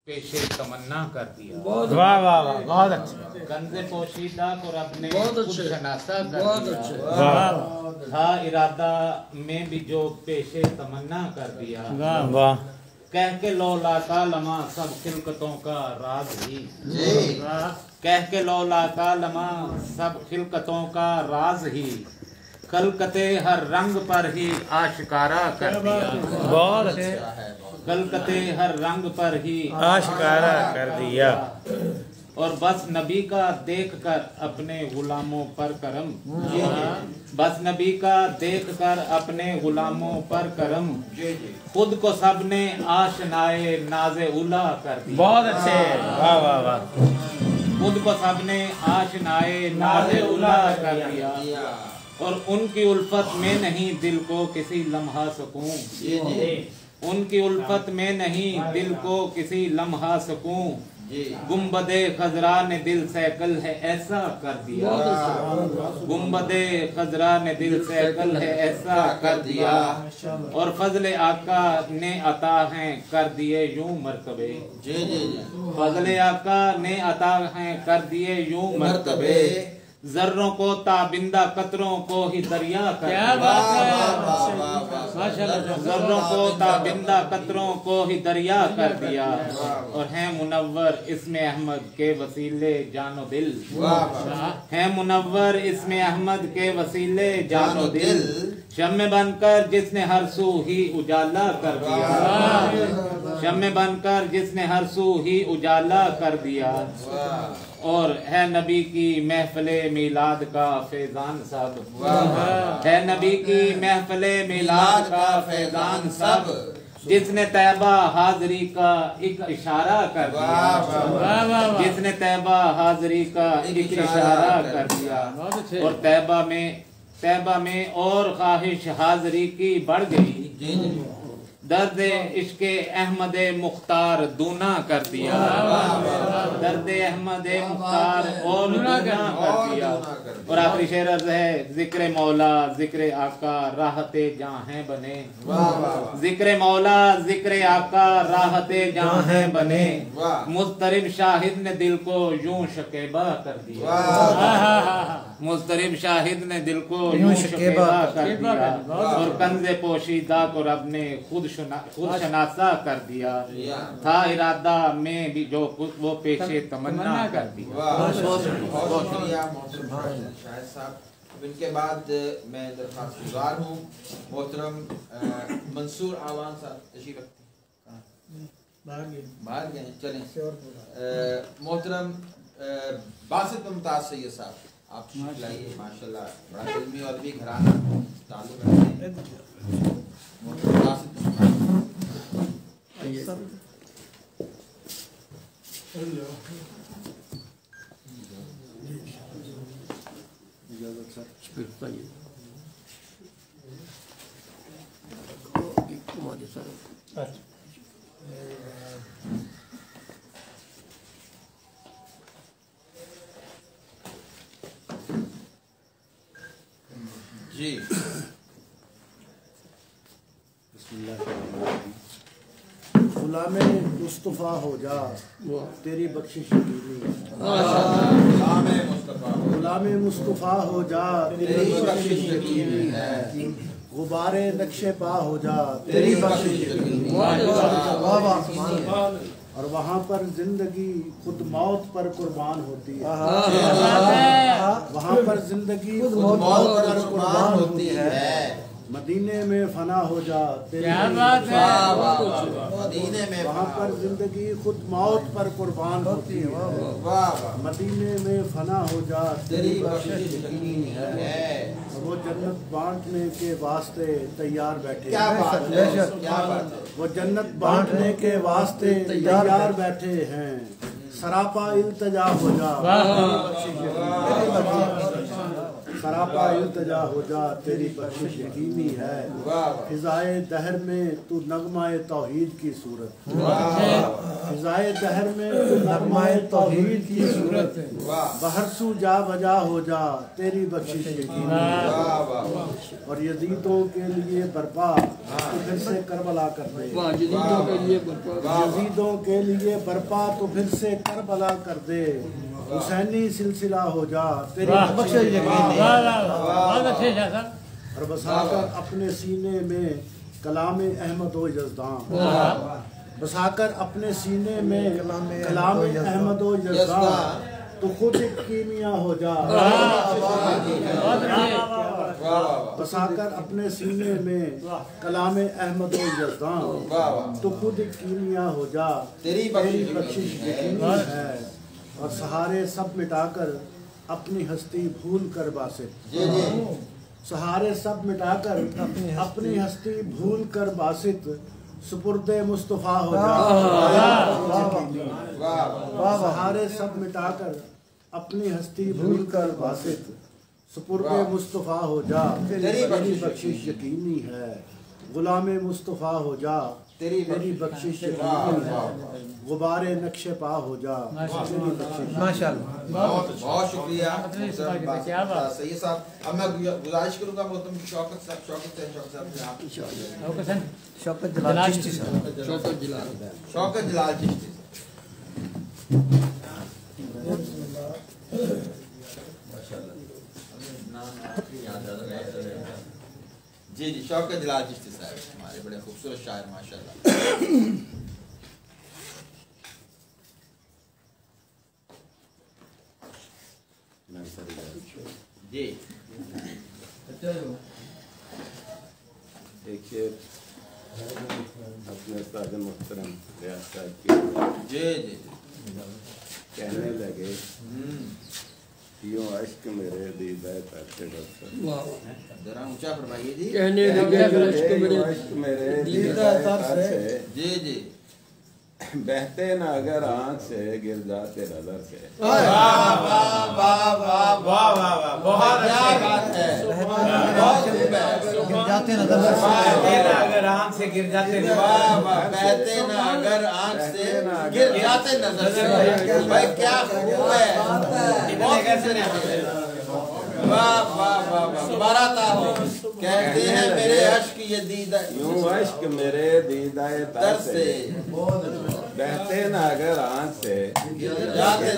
पेशे तमन्ना कर दिया। वाह वाह वाह, बहुत अच्छा। कंज़े पोशीदा को रब ने खुद शनासा कर दिया। वाह था इरादा में भी जो पेशे तमन्ना कर दिया। वाह वाह, कह के लौला का लमा सब खिलकतों का राज ही। कह के लौला का लमा सब खिलकतों का राज ही। कलकते हर रंग पर ही आशिकारा कर दिया। बहुत अच्छा। कलकते हर रंग पर ही आशिकारा कर दिया। और बस नबी का देख कर अपने गुलामों पर करम। बस नबी का देख कर अपने गुलामों पर करम। खुद को सबने आशनाए नाज़े उला कर दिया। बहुत अच्छे, वाह वाह वाह। खुद को सबने आशनाए नाज़े उला कर दिया। और उनकी उल्फत में नहीं दिल को किसी लम्हा सकूं। उनकी उल्फत में नहीं दिल को किसी लम्हा सकूं। गुम्बदे खजरा ने दिल सैकल है ऐसा कर दिया। गुम्बदे खजरा ने दिल सैकल है ऐसा कर दिया। और फजले आका ने अता हैं कर दिए यूं मर्तबे। फजले आका ने अता हैं कर दिए यूं मर्तबे। जर्रों को ताबिंदा कतरों को ही दरिया कर दिया। जर्रों को ताबिंदा कतरों को ही दरिया कर दिया। और हैं मुनव्वर इसमें अहमद के वसीले जानो दिल। हैं मुनव्वर इसमें अहमद के वसीले जानो दिल। शम्मे बनकर जिसने हर सू ही उजाला कर दिया। शम्मे बनकर जिसने हर सू ही उजाला कर दिया। और है नबी की महफिले मिलाद का फैजान सब। है नबी की महफिले मिलाद का फैजान सब। जिसने तैबा हाजरी का एक इशारा कर दिया। जिसने तैबा हाजरी का एक इशारा कर दिया। और तैबा में और ख्वाहिश हाजरी की बढ़ गई। दर्द इश्क़ अहमद मुख्तार दूना कर दिया। दर्द अहमद मुख्तार और दूना कर दिया। और आखिरी शेर अर्ज़ है जिक्र मौला जिक्र आका राहते जहाँ हैं बने। जिक्र मौला जिक्र आका राहते जहाँ हैं बने। मुस्तरिब शाहिद ने दिल को यूं शकेबा कर दिया। मुस्तरिब शाहिद ने दिल को यूं शकेबा कर दिया। और कंज़े पोशीदा को रब ने खुद शनासा कर दिया। था इरादा में भी जो वो पेशे तमन्ना कर दिया। बहुत शुक्रिया मोहतरम शाहिद साहब। इनके बाद मैं दरख्वास्त गुजार हूँ मोहतरम मंसूर आवान साहब तशरीफ रखते बाहर गए चलें। मोहतरम बासित मुमताज सैयद साहब आप लाइए। माशाल्लाह बड़ा इल्मी और भी घराना ताल्लुक रखते हैं। मोहतरम बासित जी गुलामे मुस्तफ़ा हो जा तेरी बख्शिश यकीनी है। गुलामे मुस्तफ़ा हो जा तेरी बख्शिश यकीनी है। गुबारे नक्शे पा हो जा तेरी बख्शिश यकीनी है। और वहाँ पर जिंदगी खुद मौत पर कुर्बान होती है। वहाँ पर जिंदगी खुद मौत पर कुर्बान होती है। मदीने में फना हो जा तेरी मदीने में वहाँ पर जिंदगी खुद मौत पर कुर्बान होती है। मदीने में फना हो जा तेरी बख्शिश यकीनी है। वो जन्नत बांटने के वास्ते तैयार बैठे। क्या बात है, क्या बात है। वो जन्नत बांटने के वास्ते तैयार बैठे हैं। सरापा इल्तजा हो जा सरापा इल्तिजा हो जा तेरी बख्शिश यकीनी है। फिजाए दहर में तू नगमाए तौहीद की सूरत, फिजाए दहर में तू नगमाए तौहीद की सूरत, बहरसू जा बजा हो जा तेरी बख्शिश यकीनी है। और यजीदों के लिए बर्पा तो फिर से करबला कर दे, यजीदों के लिए बर्पा तो फिर से करबला कर दे, हुसैनी सिलसिला हो जा तेरी बख्शिश यकीनी है। और बसाकर अपने सीने में कलाम अहमद व यज़दां, बसाकर अपने सीने में कलाम अहमद व यज़दां तो खुद एक कीमिया हो जा, बसाकर अपने सीने में कलाम अहमद व यज़दां तो खुद एक कीमिया हो जा तेरी बख्शिश यकीनी है। और सहारे सब मिटाकर अपनी हस्ती भूल कर बासित, सहारे सब मिटाकर अपनी हस्ती भूल कर बासित सुपुर्दे मुस्तफा हो जा, सहारे सब मिटाकर अपनी हस्ती भूल कर बासित सुपुर्दे मुस्तफा हो जा तेरी बख्शिश यकीनी है। गुलामे मुस्तफा हो जा तेरी बख्शिश यकीनी है। गुबारे नक्शे पा हो जा तेरी बख्शिश। माशाअल्लाह, बहुत शुक्रिया सही साहब। अब मैं गुजारिश करूंगा मोहतरम शौकत साहब शौकत जलाल चिश्ती साहब। शौकत जलाल चिश्ती जी जी शौकत जलाल चिश्ती साहब हमारे बड़े खूबसूरत शायर माशाल्लाह। जी देखिए अपने साथ मुहतरम रियाज साहब की जी जी कहने लगे यूं अश्क मेरे दीदा करते करते, जरा ऊंचा फरमाइए जी। कहने लगे अश्क मेरे दीदा करते जी जी बहते न अगर आँख से गिर जाते नजर से। वाह वाह वाह वाह वाह वाह वाह बहुत क्या बात है। गिर जाते नजर से, अगर आँख से गिर जाते, वाह वाह बहते न अगर आँख से गिर जाते नजर से। भाई क्या खूब है, वाह वाह वाह वाह बराता हो। कहते हैं मेरे अश्क ये दीदा यूं अश्क मेरे दीदा तर से बहते न अगर आँख से जाते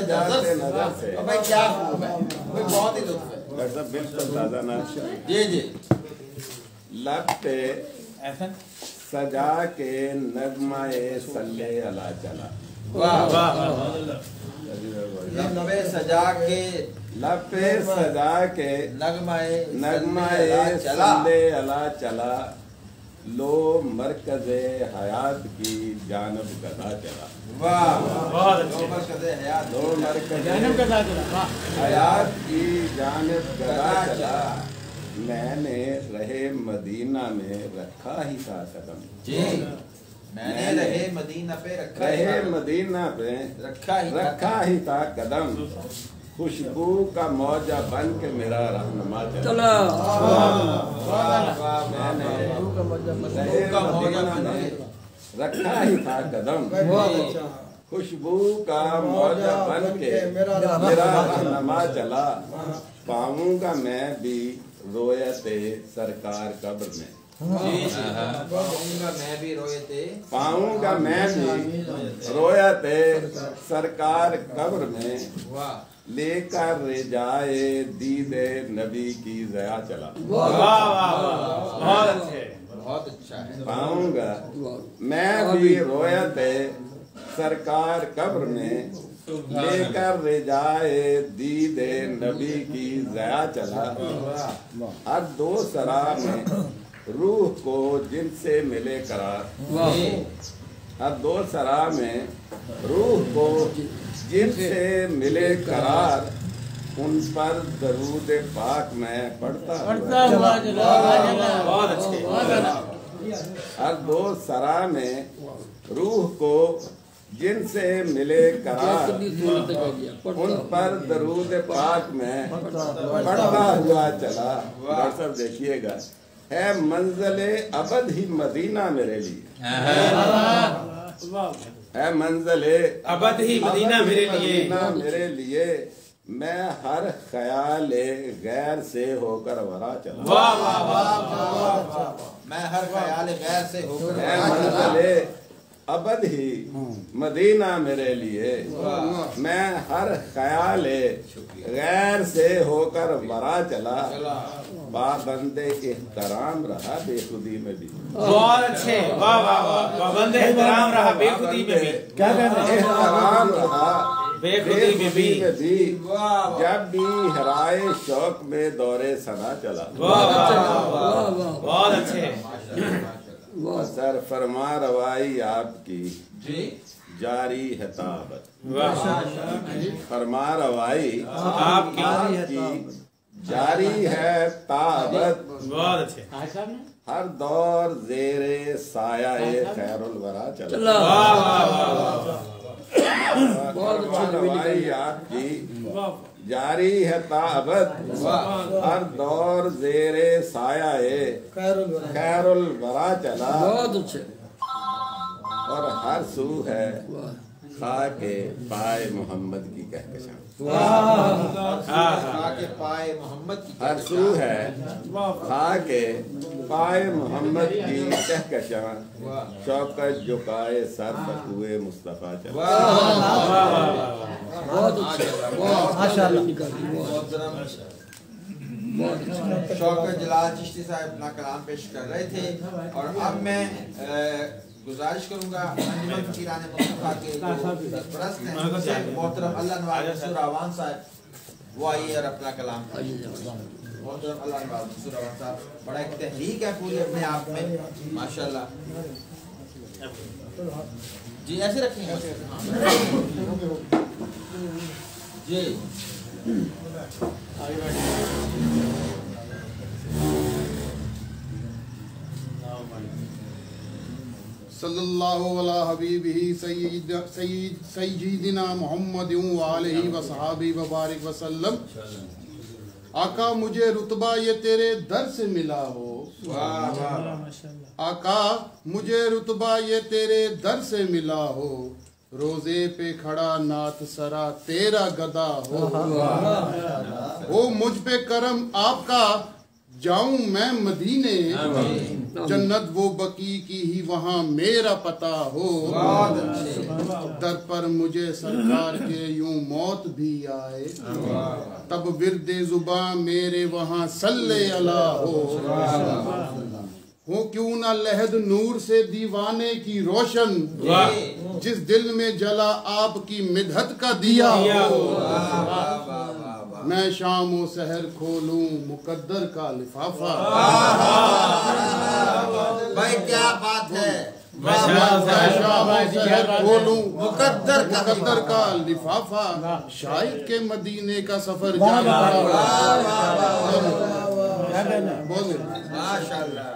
नजर से। भाई क्या खूब है, भाई बहुत ही लुत्फ है। डॉक्टर साहब बिल्कुल ताज़ा ना जी जी लब पे सजा के नगमाए सल्ले अला चला। वाह वाह नबे सजा के लब पे सजा के नगमाए नगमाए सल्ले अला चला, लो मरकज़े हयात की जानब गदा चला। वाह बहुत अच्छे हयात लो मरकज़े हयात की जानब गदा चला, मैंने रहे मदीना में रखा ही था कदम। जी मैंने रहे मदीना पे रहे मदीना पे रखा ही था कदम, खुशबू का मौजा बन के मेरा रहनुमा चला। मैंने रहे मदीना में रखा ही था कदम, खुशबू का मौजा बन के मेरा रहनुमा चला, पाऊंगा मैं भी रोयते सरकार कब्र में। पाऊंगा मैं भी रोयते रोयते सरकार कब्र में, वाह लेकर रिजाए दीदे नबी की जया चला। बहुत अच्छे, बहुत अच्छा है। पाऊंगा मैं भी रोयते सरकार कब्र में, लेकर रिजाए दीदे नबी की जया चला, हर दो सरा में रूह को जिनसे मिले करार। हर दो सरा में रूह को जिनसे मिले करार, उन पर दरूद पाक में पढ़ता हुआ। बहुत अच्छे। हर दो सरा में रूह को جن سے ملے قرار ان پر درود پاک میں پڑھتا ہوا چلا. ڈاکٹر صاحب دیکھیے گا، ہے منزل ابد ہی مدینہ میرے لیے، ہے منزل ابد ہی مدینہ میرے لیے، میں ہر خیال غیر سے ہو کر ورا چلا. واہ واہ واہ، میں ہر خیال غیر سے ہو کر ہے منزل ابد ہی مدینہ میرے لیے، میں ہر خیال غیر سے ہو کر ورا چلا. پابند احترام رہا بے خودی میں بھی. بہت اچھے، واہ واہ واہ، پابند احترام رہا بے خودی میں بھی. کیا کہنا ہے؟ احترام رہا بے خودی میں بھی. جب بھی ہرائے شوق میں دورے سنا چلا. واہ واہ واہ، بہت اچھے. سر فرما روائی آپ کی جی جاری ہے تابت. واہ، فرما روائی آپ کی جاری ہے تابت. بہت اچھے. ہر دور زیر سایہ خیر الورا چلا. واہ واہ واہ، فرما روائی آپ کی جاری ہے تابت. ہر دور زیر سایہ خیر الورا چلا. اور ہر سو ہے خاک پائے محمد کی کہکشاں. خاک پائے محمد کی ہر سو ہے خاک پائے محمد کی کہکشاں. چوکش جھکائے سر پر ہوئے مصطفیٰ چلا. شوکت جلال چشتی صاحب اپنا کلام پیش کر رہے تھے، اور اب میں گزارش کروں گا انجمن فقیران مصطفیٰ کے جو سرپرست ہیں محترم اللہ نواز منصور اعوان صاحب، وہ آئیے اور اپنا کلام. محترم اللہ نواز منصور اعوان صاحب بڑا ایک تحریک ہے پوری اپنے آپ میں ماشاءاللہ. جی ایسے رکھیں گے جی. صلی اللہ علی حبیبہ سیدنا محمد وآلہ وصحابہ وبارک وسلم. آقا مجھے رتبہ یہ تیرے در سے ملا ہو. آقا مجھے رتبہ یہ تیرے در سے ملا ہو. روزے پہ کھڑا نعت سرا تیرا گدا ہو مجھ پہ کرم آپ کا جاؤں میں مدینے. جنت وہ بقی کی ہی وہاں میرا پتہ ہو. در پر مجھے سرکار کے یوں موت بھی آئے. تب ورد زباں میرے وہاں صلی اللہ ہو کیوں نہ لہد نور سے دیوانے کی روشن. جس دل میں جلا آپ کی مدحت کا دیا ہو. میں شام و سحر کھولوں مقدر کا لفافہ. بھائی کیا بات ہے. میں شام و سحر کھولوں مقدر کا لفافہ. شاید کے مدینے کا سفر جان بولے ماشاءاللہ.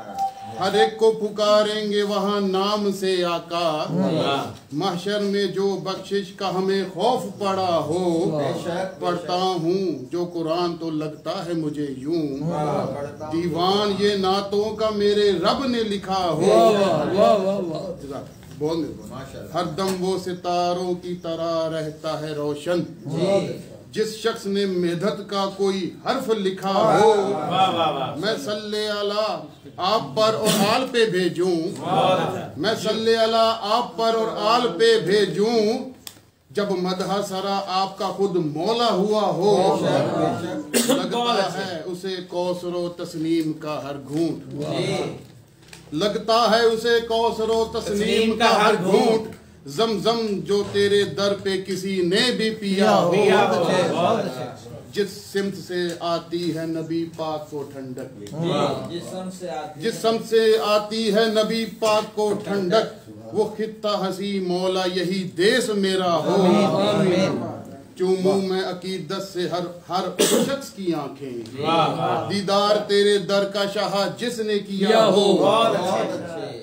ہر ایک کو پکاریں گے وہاں نام سے آقا. محشر میں جو بخشش کا ہمیں خوف پڑا ہو. پڑھتا ہوں جو قرآن تو لگتا ہے مجھے یوں. دیوان یہ نعتوں کا میرے رب نے لکھا ہو. ہر دم وہ ستاروں کی طرح رہتا ہے روشن. جس شخص نے مدحت کا کوئی حرف لکھا ہو. میں صلی اللہ آپ پر اور آل پہ بھیجوں. میں صلی اللہ آپ پر اور آل پہ بھیجوں. جب مدح سرا آپ کا خود مولا ہوا ہو. لگتا ہے اسے کوثر و تسنیم کا ہر گھونٹ. لگتا ہے اسے کوثر و تسنیم کا ہر گھونٹ. زمزم جو تیرے در پہ کسی نے بھی پیا ہو. جس سمت سے آتی ہے نبی پاک کو ٹھنڈک. جس سمت سے آتی ہے نبی پاک کو ٹھنڈک. وہ خطہ ہنسی مولا یہی دیس میرا ہو. चूमूं मैं अकीदत से हर शख्स की आंखें, दीदार तेरे दर का शाह जिसने किया हो,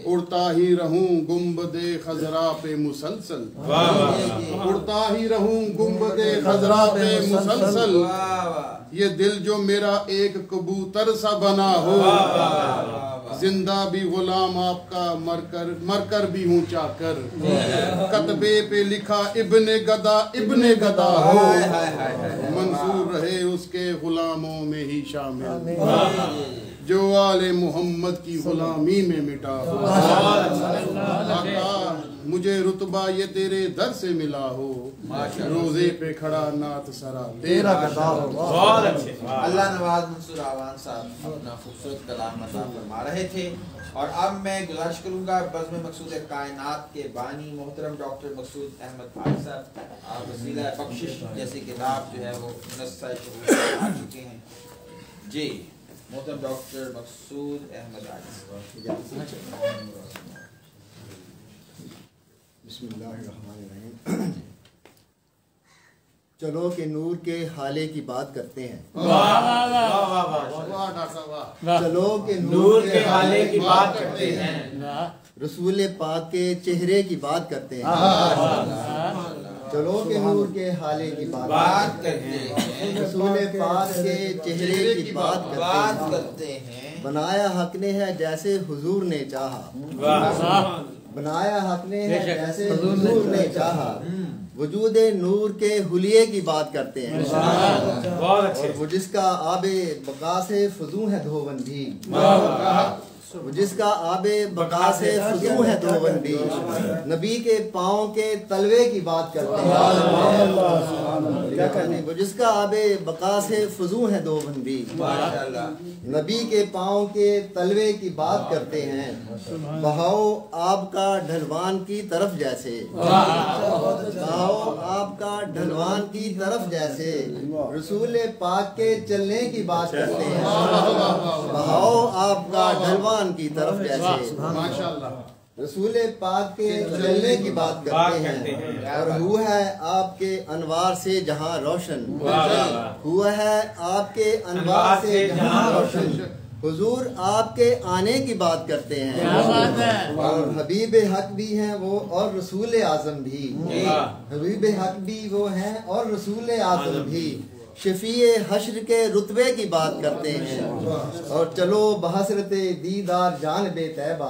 उड़ता ही रहूं गुंबदे खजरा पे मुसलसल, उड़ता ही रहूं गुंबदे खजरा पे मुसलसल, ये दिल जो मेरा एक कबूतर सा बना हो, जिंदा भी गुलाम आपका मरकर भी हूँ चाकर, कतबे पे लिखा इब्ने गदा हो, मंसूर रहे उसके गुलामों में ही शामिल, जो आले मोहम्मद की गुलामी में मिटा हो। आका मुझे रुतबा ये तेरे दर से मिला हो, रोजे पे खड़ा नात सरा तेरा गदा हो। बहुत अच्छे। अल्लाह नवाज मंसूर आवान साहब अपना खूबसूरत कलाम अता फरमा रहे थे। और अब मैं गुजारिश करूंगा बज़्म मक़सूद कायनात के बानी मोहतरम डॉक्टर मक़सूद अहमद भाई साहब वसीला बख्शिश जैसी किताब जो है वो आ चुके हैं जी। मोहतरम डॉक्टर मक़सूद अहमद बिस्मिल्लाहिर्रहमानिर्रहीम। चलो के नूर के हाले की बात करते हैं। चलो के नूर के हाले की बात करते हैं, रसूल पाक के चेहरे की बात करते हैं। चलो के नूर के हाले की बात करते हैं, रसूल पाक के चेहरे की बात करते हैं। बनाया हक ने है जैसे हुजूर ने चाहा, बनाया हक ने है जैसे हुजूर ने चाहा, वजूद नूर के हुलिये की बात करते हैं। बहुत अच्छे। वो जिसका आबे बका से फजू है धोवन भी, वो जिसका आबे बका से फजू है धोवन भी, नबी के पाँव के तलवे की बात करते हैं। वो जिसका आबे बका से फजू है धोवन भी, नबी के पाँव के तलवे की बात करते हैं। बहाओ आपका ढलवान की तरफ जैसे, बहाओ आपका ढलवान की तरफ जैसे, रसूल पाक के चलने की बात करते हैं। बहाओ आपका ढलवान की तरफ जैसे, माशाअल्लाह रसूल पाक के चलने की बात करते हैं। और हुआ है आपके अनवार से जहां रोशन, हुआ है आपके अनवार से जहां रोशन, हुजूर आपके आने की बात करते हैं। और हबीब हक भी हैं वो और रसूल आजम भी, हबीब हक भी वो हैं और रसूल आजम भी, शफीए हश्र के रुतबे की बात करते हैं। और चलो बहसरत दीदार जान बे तैबा,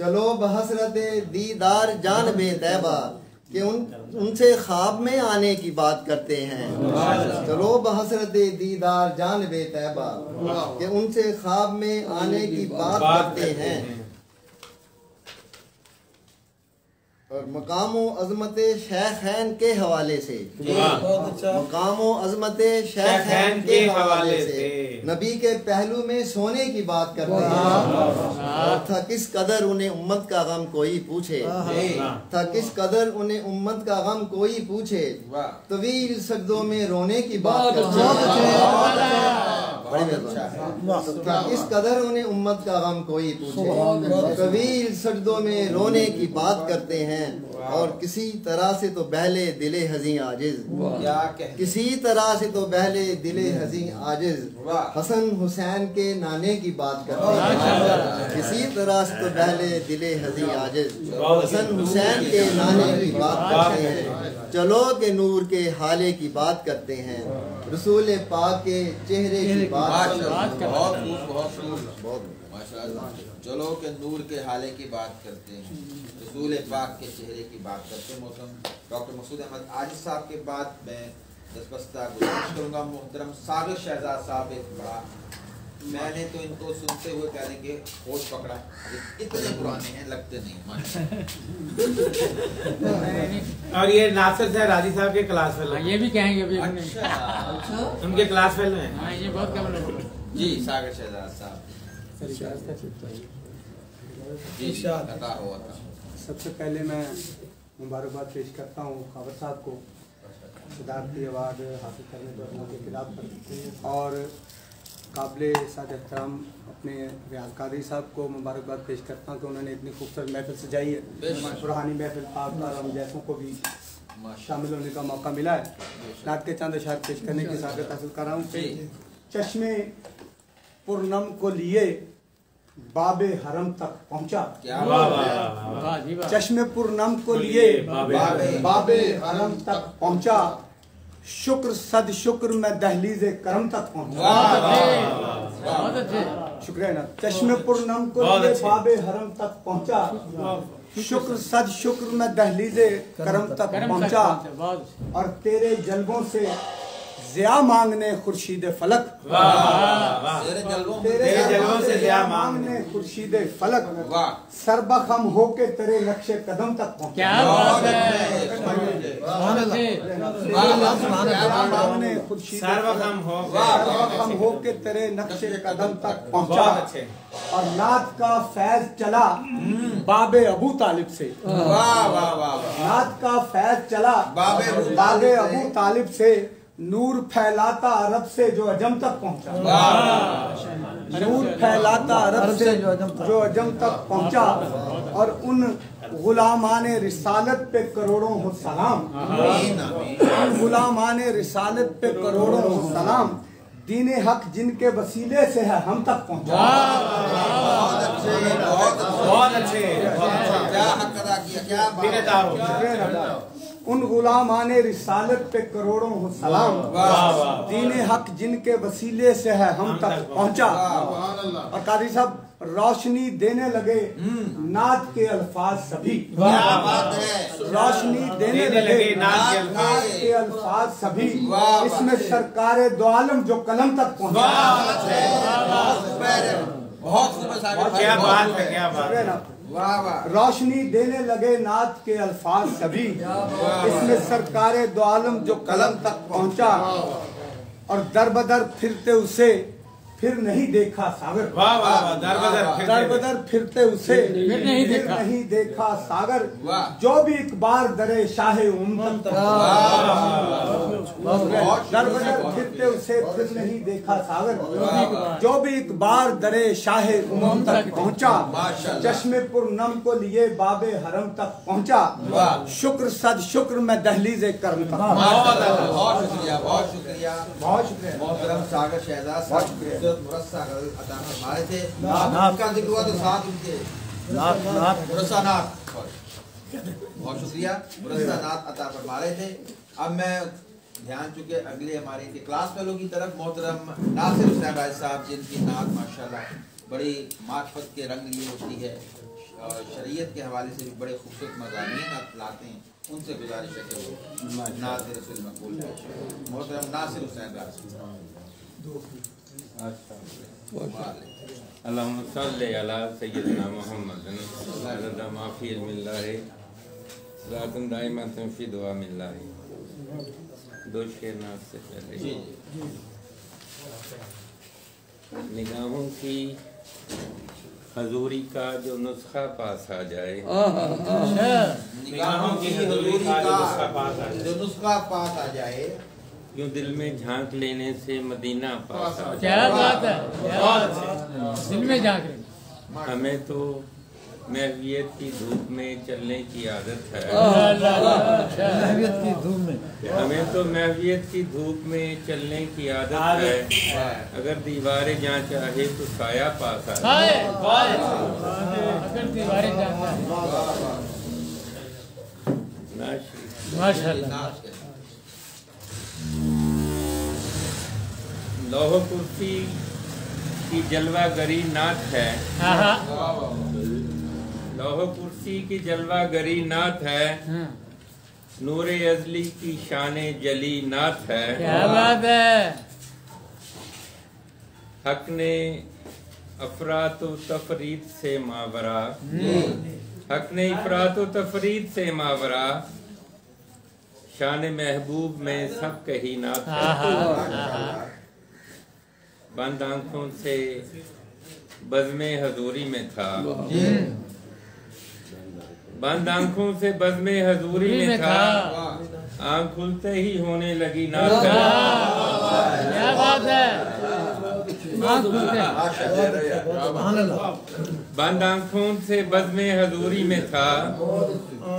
चलो बहसरत दीदार जान बे तैबा, कि उनसे ख्वाब में आने की बात करते हैं। चलो बहसरत दीदार जान बे तैबा, कि उनसे ख्वाब में आने की बात करते हैं। और मकामो अजमत शेखैन के हवाले से, मकामो अजमत शेखैन के हवाले से, नबी के पहलू में सोने की बात करते हैं। और था किस कदर उन्हें उम्मत का गम कोई पूछे, था किस कदर उन्हें उम्मत का गम कोई पूछे, तवील सजदों में रोने की बात करते हैं। इस कदर उन्हें उम्मत का गम कोई पूछे, तवील सजदों में रोने की बात करते हैं। और किसी तरह से तो बहले दिले हज़ीं आजिज, किसी तरह से तो बहले दिले हज़ीं आजिज, हसन हुसैन के नाने की बात करते हैं। किसी तरह से तो बहले दिले हज़ीं आजिज, हसन हुसैन के नाने की बात करते हैं। चलो के नूर के हाले की बात करते हैं, रसूल पाक के चेहरे की बात करते हैं। चलो के नूर के हाले की बात करते हैं, रसूल पाक के चेहरे की बात करते हैं। मौसम डॉक्टर मक़सूद अहमद आजिज़ साहब के बाद मैं दस्तबस्ता गुजारिश करूँगा मोहतरम साबिर शहजाद साहब। एक बड़ा मैंने तो इनको सुनते हुए कह देंगे होश पकड़ा, इतने पुराने हैं लगते नहीं। और ये नासिर से राजी साहब के क्लास फेलो, ये भी कहेंगे अभी उनके क्लास फेलो हैं। हाँ, ये बहुत कम लोग जी सागर शहजाद साहब जी अता हुआ था। सबसे पहले मैं मुबारकबाद पेश करता हूँ खबर साहब को सदारती अवार्ड हासिल करने पर उनके खिलाफ और काबिल साद एहतराम अपने रियाज कादरी साहब को मुबारकबाद पेश करता हूँ कि उन्होंने इतनी खूबसूरत महफिल सजाई है। रूहानी महफिल पाक और हम जैसों को भी शामिल होने का मौका मिला है। नात के चंद अशआर पेश करने की सादत हासिल कर रहा हूँ। चश्मे पुरनम को लिए बाबे हरम तक पहुँचा। चश्मे पुरनम को लिए बाबे हरम तक पहुँचा। शुक्र सद शुक्र मैं दहलीज़े करम तक पहुँचा। शुक्रिया ना। चश्मे पुरनम को लिए बाबे हरम तक पहुँचा। शुक्र सद शुक्र मैं दहलीज़े करम तक पहुँचा। और तेरे जलवों से ज़िया मांगने खुर्शीद फलक। तेरे जलवों से ज़िया मांगने खुर्शीद फलक। सरबखम होके तेरे नक्शे कदम तक पहुँचा। सरबखम होके तेरे नक्शे कदम तक पहुँचा। और नात का फैज चला बाबे अबू तालिब से। नात का फैज चला बाबे अबू तालिब से। नूर फैलाता अरब से जो अजम तक पहुंचा। नूर फैलाता अरब से जो अजम तक पहुंचा। और उन गुलामाने रिसालत पे करोड़ों हो सलाम। उन गुलामाने रिसालत पे करोड़ों हो सलाम। दीन हक जिनके वसीले से है हम तक पहुंचा। बहुत अच्छे क्या हक अदा किया, क्या उन गुलामाने रिसालत पे करोड़ों हो सलाम। दीन हक जिनके वसीले से है हम तक पहुंचा। और कारी साहब रोशनी देने लगे नात के अल्फाज सभी। रोशनी देने लगे नात के अल्फाज सभी। इसमें सरकारे दो आलम जो कलम तक पहुंचा। बहुत क्या बात है, क्या बात है। रोशनी देने लगे नात के अल्फाज सभी। इसमें सरकारे दो आलम जो कलम तक पहुंचा। और दर बदर फिरते उसे फिर नहीं देखा सागर। दर बदर फिरते उसे फिर नहीं देखा सागर। जो भी एक बार दरे शाहे उम्मत तक। दर बदर फिरते उसे फिर नहीं देखा सागर। जो भी एक बार दरे शाहे उम्मत तक पहुँचा। चश्मे पुरनम को लिए बाबे हरम तक पहुँचा। शुक्र सद शुक्र मैं दहलीज़े करम तक। बहुत शुक्रिया, बहुत शुक्रिया, बहुत शुक्रिया। मोहतरम सागर शहजाद साहब सागर अता फरमाए थे। का जिक्र हुआ तो साथ उनके मुरस्सा नात, बहुत शुक्रिया, मुरस्सा नात अता फरमा रहे थे। अब मैं ध्यान चुके अगले हमारे के क्लास फेलो की तरफ मोहतरम नासिर हुसैन राय साहब, जिनकी नात माशाल्लाह बड़ी मार्फत के रंग लिए होती है और शरीयत के हवाले से भी बड़े खूबसूरत मज़ामीन लाते हैं। उनसे गुजारिश है कि वो नाज़ रसूल मकबूल है। मोहतरम नासिर हुसैन राय अल्लाहुम्मा सल्ली अला सय्यिदिना मुहम्मदिन अदद मा फी इल्मिल्लाहि सलातुन दाइमतुन फी दुआ मिल्लाहि। दो शेर नात से पहले निगाहों की हजूरी का जो नुस्खा पास आ जाए। निगाहों की हजूरी का जो नुस्खा पास आ जाए। यूं दिल में झांक लेने से मदीना पास आ जाए। क्या बात है, दिल में झांक लेने। हमें तो महवियत की धूप में चलने की आदत है। महवियत की धूप में, हमें तो महवियत की धूप में चलने की आदत है। अगर दीवारें जहाँ चाहे तो साया पास आ जाए। अगर दीवारें जाता है माशाअल्लाह। लौह कुर्सी की जलवागरी नात है। लौह कुर्सी की जलवागरी नात है। नूरे अजली की शाने जली नात है। क्या बात है। हक ने अफरात तफरीद से मावरा। हक ने अफरात तफरीद से मावरा। शान महबूब में सब कही नात है। बंद आंखों से बज़्मे हजूरी में था। बंद आंखों से बज़्मे हजूरी में था। आंख खुलते ही होने लगी नात। क्या बात है। बंद आंखों से बज़्मे हजूरी में था।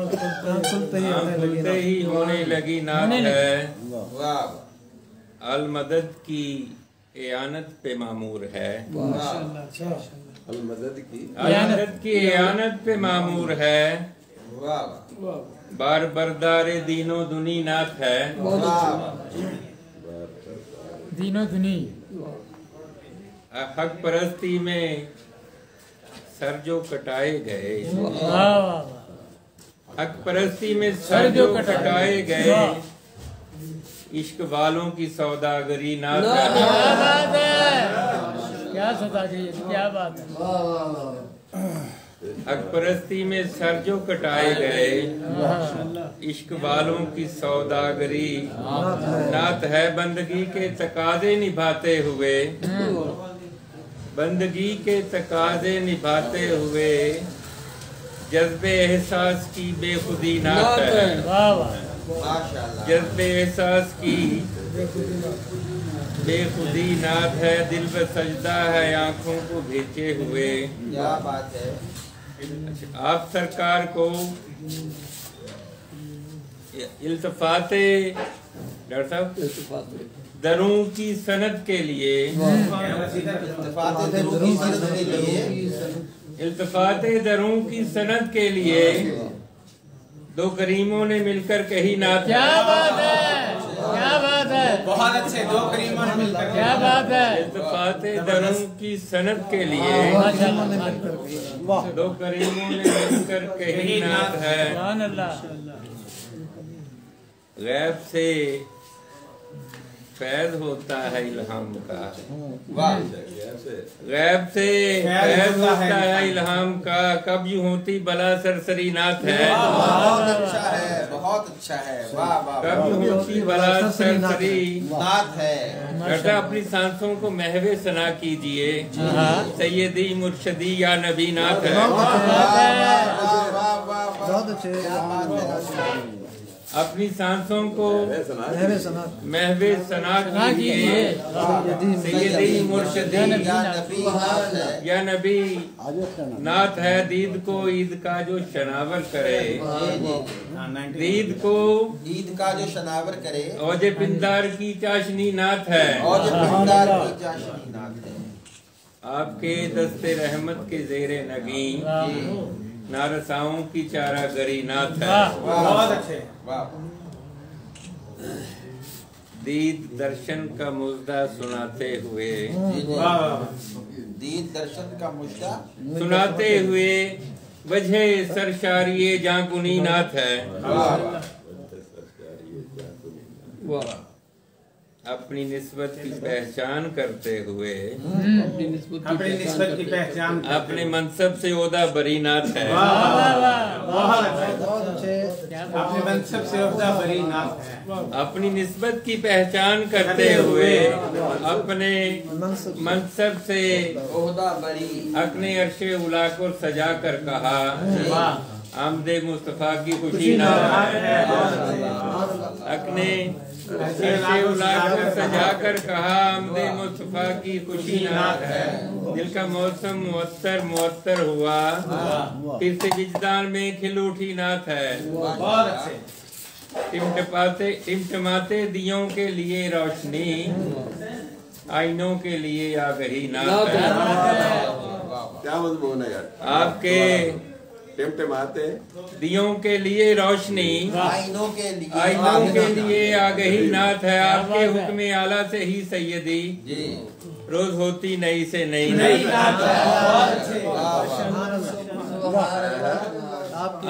खुलते ही होने लगी नात है, अल मदद की एयानत पे मामूर है, अल मदद की एयानत पे मामूर है, बार बरदारे दीनो दुनी नात है, दीनो दुनी हक परस्ती में सर जो कटाए गए, हक परस्ती में सर जो कटाए गए, इश्क वालों की सौदागरी नात है। क्या बात है, क्या सौदागरी, क्या बात है। हक परस्ती में सर जो कटाए गए, इश्क वालों की सौदागरी नात है, बंदगी के तकाजे निभाते हुए, बंदगी के तकाजे निभाते हुए, जज्बे एहसास की बेखुदी नात है, जज्बे एहसास की बेखुदी नात है, दिल पे सजदा है आंखों को भेजे हुए। क्या बात है। आप सरकार को इल्तफाते डॉक्टर साहब दरों की सनद के लिए, इल्तफाते दरों की सनद के लिए दो करीमों ने मिलकर कही नात। क्या बात है, क्या बात है, बहुत अच्छे, दो करीमों ने मिलकर क्या बात है। इल्तफाते दरों की सनद के लिए दो करीमों ने मिलकर कही नात है, गैब से फैज होता है इल्हाम का, गैब से फैज होता है इल्हाम का, कब यूं होती बला सरसरी नात है, बहुत अच्छा है, बहुत अच्छा है, वाह वाह, कब यूं होती बला सरसरी नात है। बेटा अपनी सांसों को महवे सना कीजिए, सैयदी मुर्शदी या नबी नात है। अपनी सांसों को महवे सना कीजिए, सैयदी मुर्शदी या नबी नात है, दीद को ईद का जो शनावर करे, दीद को ईद का जो शनावर करे, औजे पिंदार की चाशनी नात है, औजे पिंदार की चाशनी नात है। आपके दस्ते रहमत के जेरे नगी नारसाओं की चारा गरी नात है। बहुत अच्छे, दीद दर्शन का मुद्दा सुनाते हुए, दीद दर्शन का मुद्दा सुनाते हुए वजह सरशारिये जांकुनी नाथ है। अपनी निस्बत की पहचान करते हुए, अपनी निस्बत की पहचान, अपने मनसब से ओदा बरी नाथ है। अपने मनसब से ओदा बरी नाथ है। अपनी निस्बत की पहचान करते हुए अपने मनसब से ओदा बरी, अपने अरशे उला को सजा कर कहा, आमदे मुस्तफा की खुशी नाथ है। अपने अरशे उला को सजा कर कहा, आमदे मुस्तफा की खुशी नाथ है। दिल का मौसम मुअत्तर हुआ, फिर से विजदान में खिल उठी नाथ है। बहुत अच्छे, टिमटमाते दियों के लिए रोशनी, आईनों के लिए आ गई नाथ है। क्या मजमून है यार, आपके टिमटिमाते दियों के लिए रोशनी, आईनों के लिए आ गई नाथ है। आपके हुक्म आला से ही सैयदी रोज होती नई से नई नाथ है।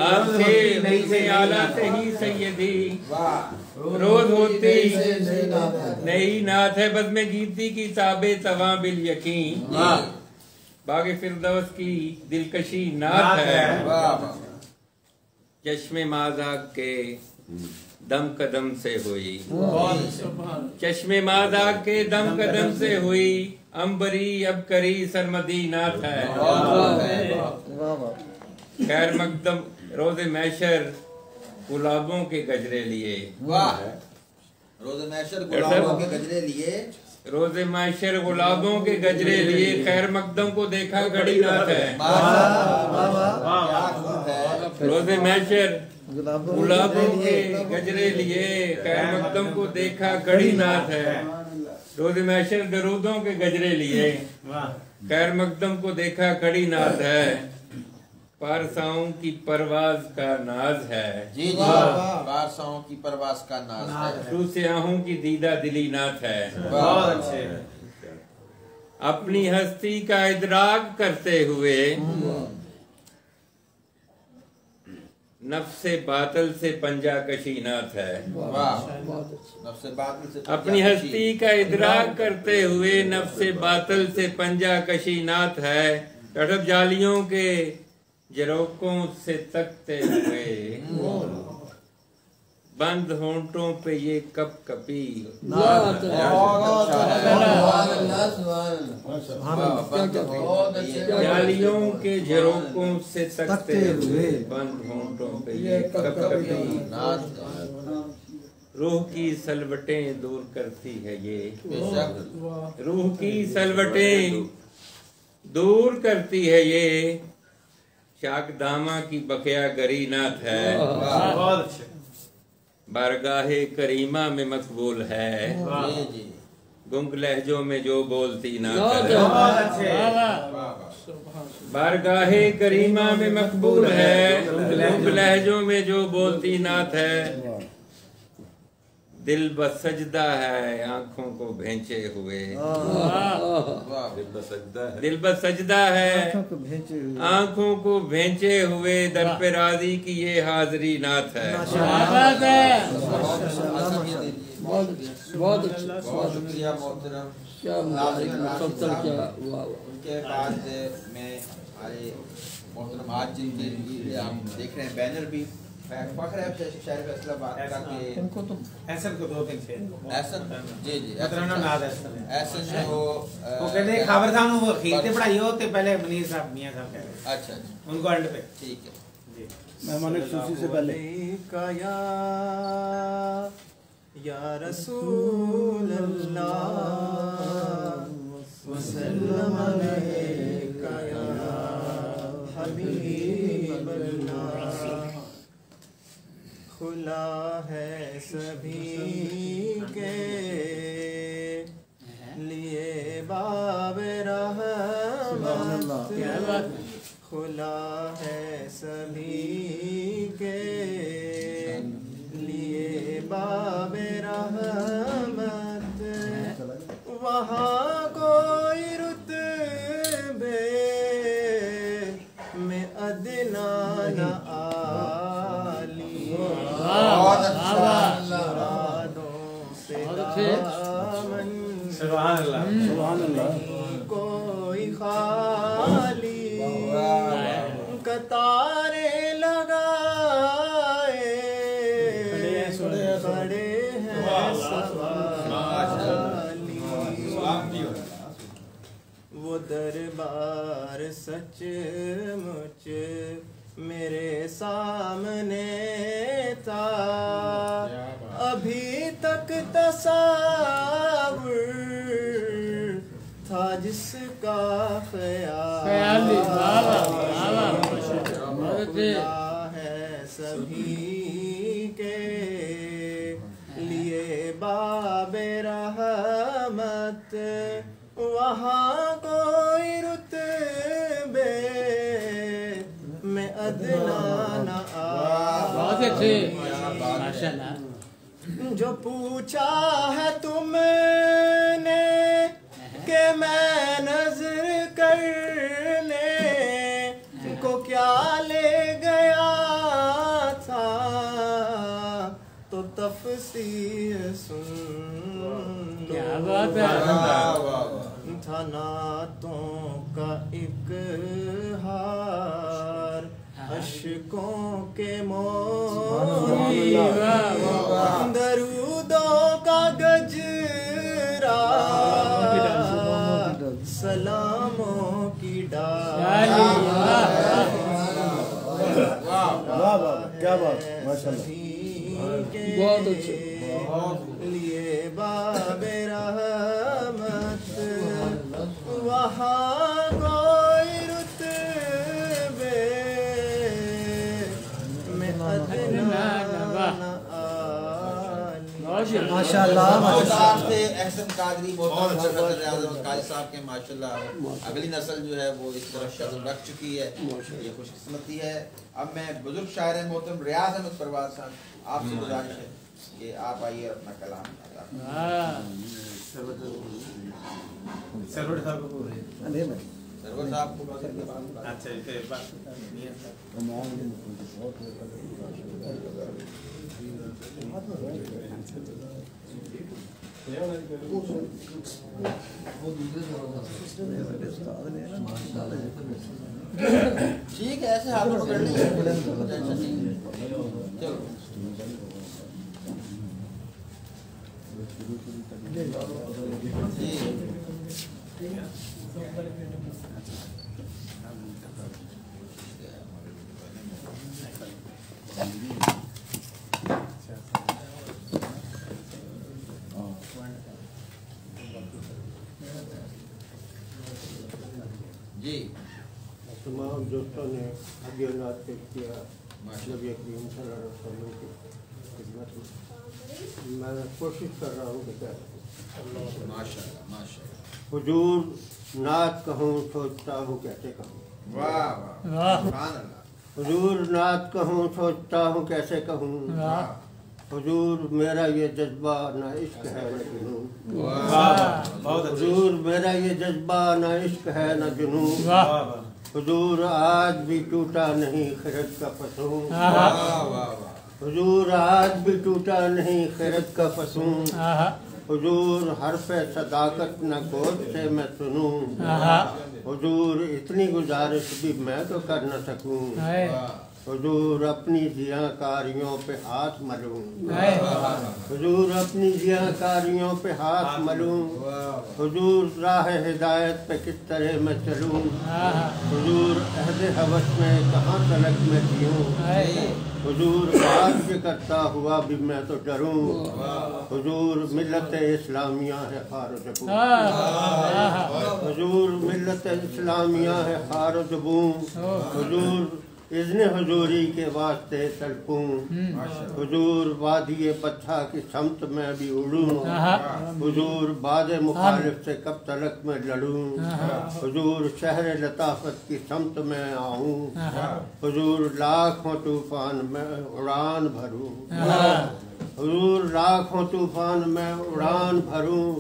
आपके हुक्म आला से ही सैयदी रोज होती नई नाथ है। बज़्म गीती की ताबे तवा बिल यकीन, बागे फिरदौस की दिलकशी नाथ है। चश्मे माज़ाक के दम कदम से हुई, चश्मे माज़ाक के दम कदम से हुई, अंबरी अब करी सरमदी नाथ है। खैर मकदम रोज़े मैशर गुलाबों के गजरे लिए, रोज़े मैशर गुलाबों के गजरे लिए, रोज़े मैशर गुलाबों के गजरे लिए, खैर मकदम को देखा घड़ी नाथ है। रोज़े मैशर गुलाबों के गजरे लिए खैर मकदम को देखा कड़ी नाथ है। रोज़ महशर दरूदों के गजरे लिए खैर मकदम को देखा कड़ी नाथ है। पारसाओं की परवाज का नाज है। जी जी पारसाओं की परवाज का नाज है। तू स्याहों की दीदा दिली नाथ है। बहुत अच्छे। अपनी हस्ती का इदराक करते हुए नफ्से बातल से पंजा कशी नाथ है। नफ्से बातल से अपनी हस्ती का इदराक करते हुए नफ्से बातल से पंजा कशी नाथ है। तड़प जालियों के जरोकों से तकते हुए बंद होंठों पे ये कप कपी जालियों के झरोकों से तकते हुए बंद होंठों पे ये कप कपी रूह की सलवटें दूर करती है ये। रूह की सलवटें दूर करती है ये। शाक दामा की बकिया गरी नाथ है। बहुत अच्छे। बारगाहे करीमा में मकबूल है। गुंग लहजों में जो बोलती नाथ है। बहुत अच्छे। बारगाहे करीमा में मकबूल है। गुंग लहजों में जो बोलती नाथ है। दिल बसजदा है आंखों को भेंचे हुए। दिल बसजदा है आंखों को भेंचे हुए। दर पे राजी की ये हाजिरी नाथ है। बहुत शुक्रिया मोहतरम। उनके बाद में हमारे मोहतरम आज जिनके हम देख रहे हैं बैनर भी फखर है शहर फैसलाबाद का कि उनको तो ऐसा को दो तीन छे ऐसा जी जी ऐसा जो वो कहते हैं खबर था वो खीरते पढ़ाई हो ते पहले मनीर साहब मियां साहब कह रहे। अच्छा उनको एंड पे ठीक है जी। मेहमान खुशी से पहले या रसूल अल्लाह वसल्लम अलैका या हबीब अल्लाह। खुला है सभी के लिए बाब रहमत। खुला है सभी के लिए बाब रहमत। वहाँ कोई रुतबे में अदना न आली। सुभान अल्लाह। कोई खाली कतारे लगाए खड़े हैं सवाली। वो दरबार सच मुच मेरे सामने था। अभी तक तस्वीर था जिसका ख्याल है सभी के लिए बाबे रहमत। वहाँ कोई रुतबे में अदना न माशाल्लाह। जो पूछा है तुमने कि मैं नजर करने को क्या ले गया था तो तफसीर सुन। क्या बात है। था नातों का एक हार अशकों के मोती दरूदों का गजरा सलामों की डाल। क्या बात माशाल्लाह। बहुत अच्छे। लिए बाबे रहमत। वहाँ कोई रुतबे में अदना माशाल्लाह साहब से एहसन कादरी मोहतरम काजी साहब के माशाल्लाह अगली नस्ल जो है वो इस तरफ शगल रख चुकी है, ये खुशकिस्मती है। अब मैं बुजुर्ग शायर मोहतरम रियाज अहमद परवाज साहब आपसे गुजारिश है कि आप आइए अपना कलाम सरवर साहब को सरवर साहब को अच्छा ठीक है, ऐसे हाथों पकड़ लीजिए। चलो जी तमाम दोस्तों ने अभियानात पेश किया नबी करीम सल्लल्लाहु अलैहि वसल्लम की खिदमत में। मैं कोशिश कर रहा हूँ कि क्या माशाअल्लाह माशाअल्लाह। हुजूर नात कहूँ सोचता हूँ कैसे कहूँ। वाह वाह सुभान अल्लाह। हुजूर नात कहूँ सोचता हूँ कैसे कहूँ। हुजूर मेरा ये जज्बा ना इश्क है न जुनून। हुजूर मेरा ये जज्बा ना इश्क है न जुनून। हुजूर आज भी टूटा नहीं खिरत का फसूं। हुजूर आज भी टूटा नहीं खिरत का फसूं। हुजूर हरफ सदाकत न गोद से मैं सुनूं। हुजूर इतनी गुजारिश भी मैं तो कर न सकूं। हुजूर अपनी जियाकारियों पे हाथ मलूं। हुजूर अपनी जियाकारियों पे हाथ मलूं। हुजूर राह हिदायत पे किस तरह मैं चलूं। हुजूर अहद हवस में कहाँ तलक मैं जीऊं। हुजूर बात करता हुआ भी मैं तो डरूं। हुजूर मिल्लत इस्लामिया है खार जबूं। हुजूर मिल्लत इस्लामिया है खार जबूं। हुजूर इज़्न हुजूरी के वास्ते तड़पूं। हुजूर वादिये बच्चा की समत में भी उड़ूं। हुजूर बाद मुखालिफ से कब तलक में लड़ूं। हुजूर शहर लताफत की समत में आऊं। हुजूर लाखों तूफान में उड़ान भरूं। हुजूर लाखों तूफान में उड़ान भरूं।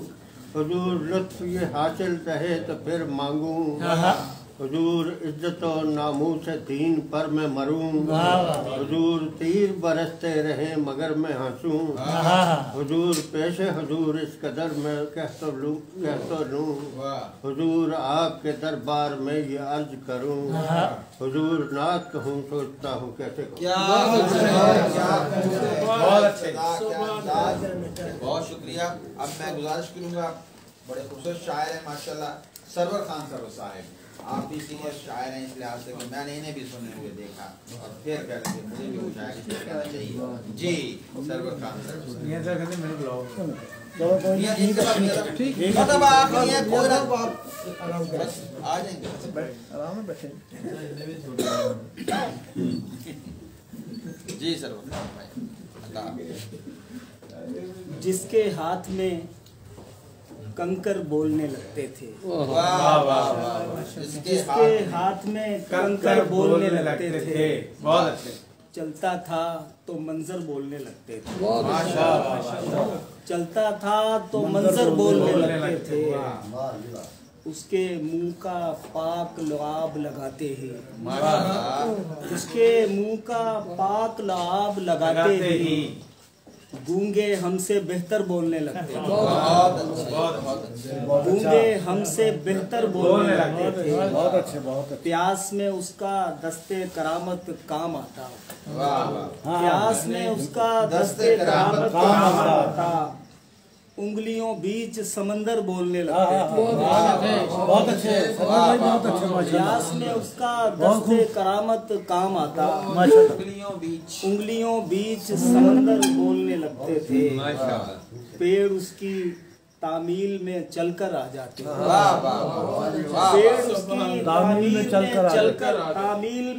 हुजूर लुत्फ ये हासिल रहे तो फिर मांगूं। हुजूर इज्जत और नामूस से दीन पर मैं मरूं। हुजूर तीर बरसते रहे मगर मैं हंसूं। हुजूर पेशे हुजूर इस कदर मैं कह तो लूं। हुजूर आपके दरबार में ये अर्ज करूं। हुजूर नात कहूँ सोचता हूँ कैसे बहुत शुक्रिया। अब मैं गुजारिश करूँगा, बड़े खूबसूरत शायर हैं माशाल्लाह, सरवर खान सरवर साहब। आप भी सीनियर शायर हैं, इस लिहाज से कि मैंने इन्हें भी सुने हुए देखा और फिर कह रहे मुझे भी कुछ कहना चाहिए। जी सरवर खान मतलब आप आ जाएंगे आराम बैठे। जी सरवर खान भाई। जिसके हाथ में कंकर बोलने लगते थे। जिसके हाथ में कंकर बोलने लगते थे। बहुत अच्छे। चलता था तो मंजर बोलने लगते थे। चलता था तो मंजर बोलने लगते थे। उसके मुंह का पाक लुआब लगाते हैं। उसके मुंह का पाक लुआब लगाते ही गूंगे हमसे बेहतर बोलने लगते थे। गूंगे हमसे बेहतर बोलने लगते थे। बहुत अच्छे बहुत अच्छे। प्यास में उसका दस्ते करामत काम आता। प्यास में उसका दस्ते करामत काम आता। उंगलियों बीच समंदर बोलने लगते थे। बहुत अच्छे बहुत अच्छे। प्यास में उसका दस्ते करामत काम आता। उंगलियों बीच समंदर बोलने लगते थे। पेड़ उसकी तामील में चलकर आ जाते। पेड़ उसकी तामील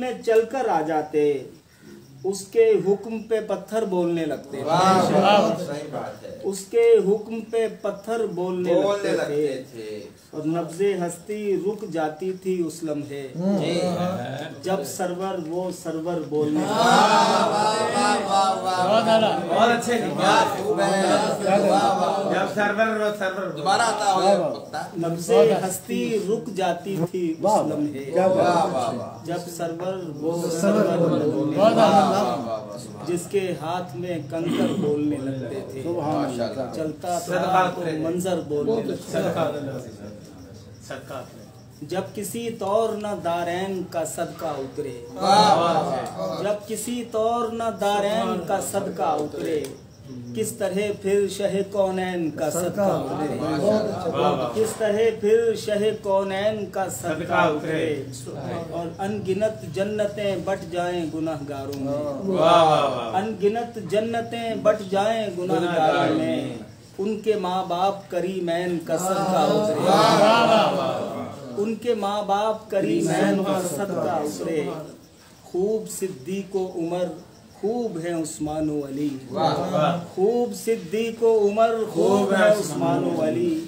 में चलकर आ जाते। उसके हुक्म पे पत्थर बोलने लगते। सही बात है। اس کے حکم پہ پتھر بولنے لگتے تھے اور نبض ہستی رک جاتی تھی اس لمحے جب سرور وہ سرور بولنے بہت اچھے جب سرور دوبارہ آتا ہو نبض ہستی رک جاتی تھی اس لمحے جب سرور وہ سرور جس کے ہاتھ میں کنکر بولنے لگتے تھے چلتا تھا تو منظر بولنے لگتا تھا جب کسی طور نہ دارین کا صدقہ اترے جب کسی طور نہ دارین کا صدقہ اترے کس طرح پھر شہ کونین کا صدقہ اترے کس طرح پھر شہ کونین کا صدقہ اترے اور ان گنت جنتیں بٹ جائیں گنہگاروں میں ان گنت جنتیں بٹ جائیں گنہگاروں میں ان کے ماں باپ کریمین کا صدقہ اترے ان کے ماں باپ کریمین کا صدقہ اترے خوب صدیق و عمر خوب ہے عثمان و علی خوب صدیق و عمر خوب ہے عثمان و علی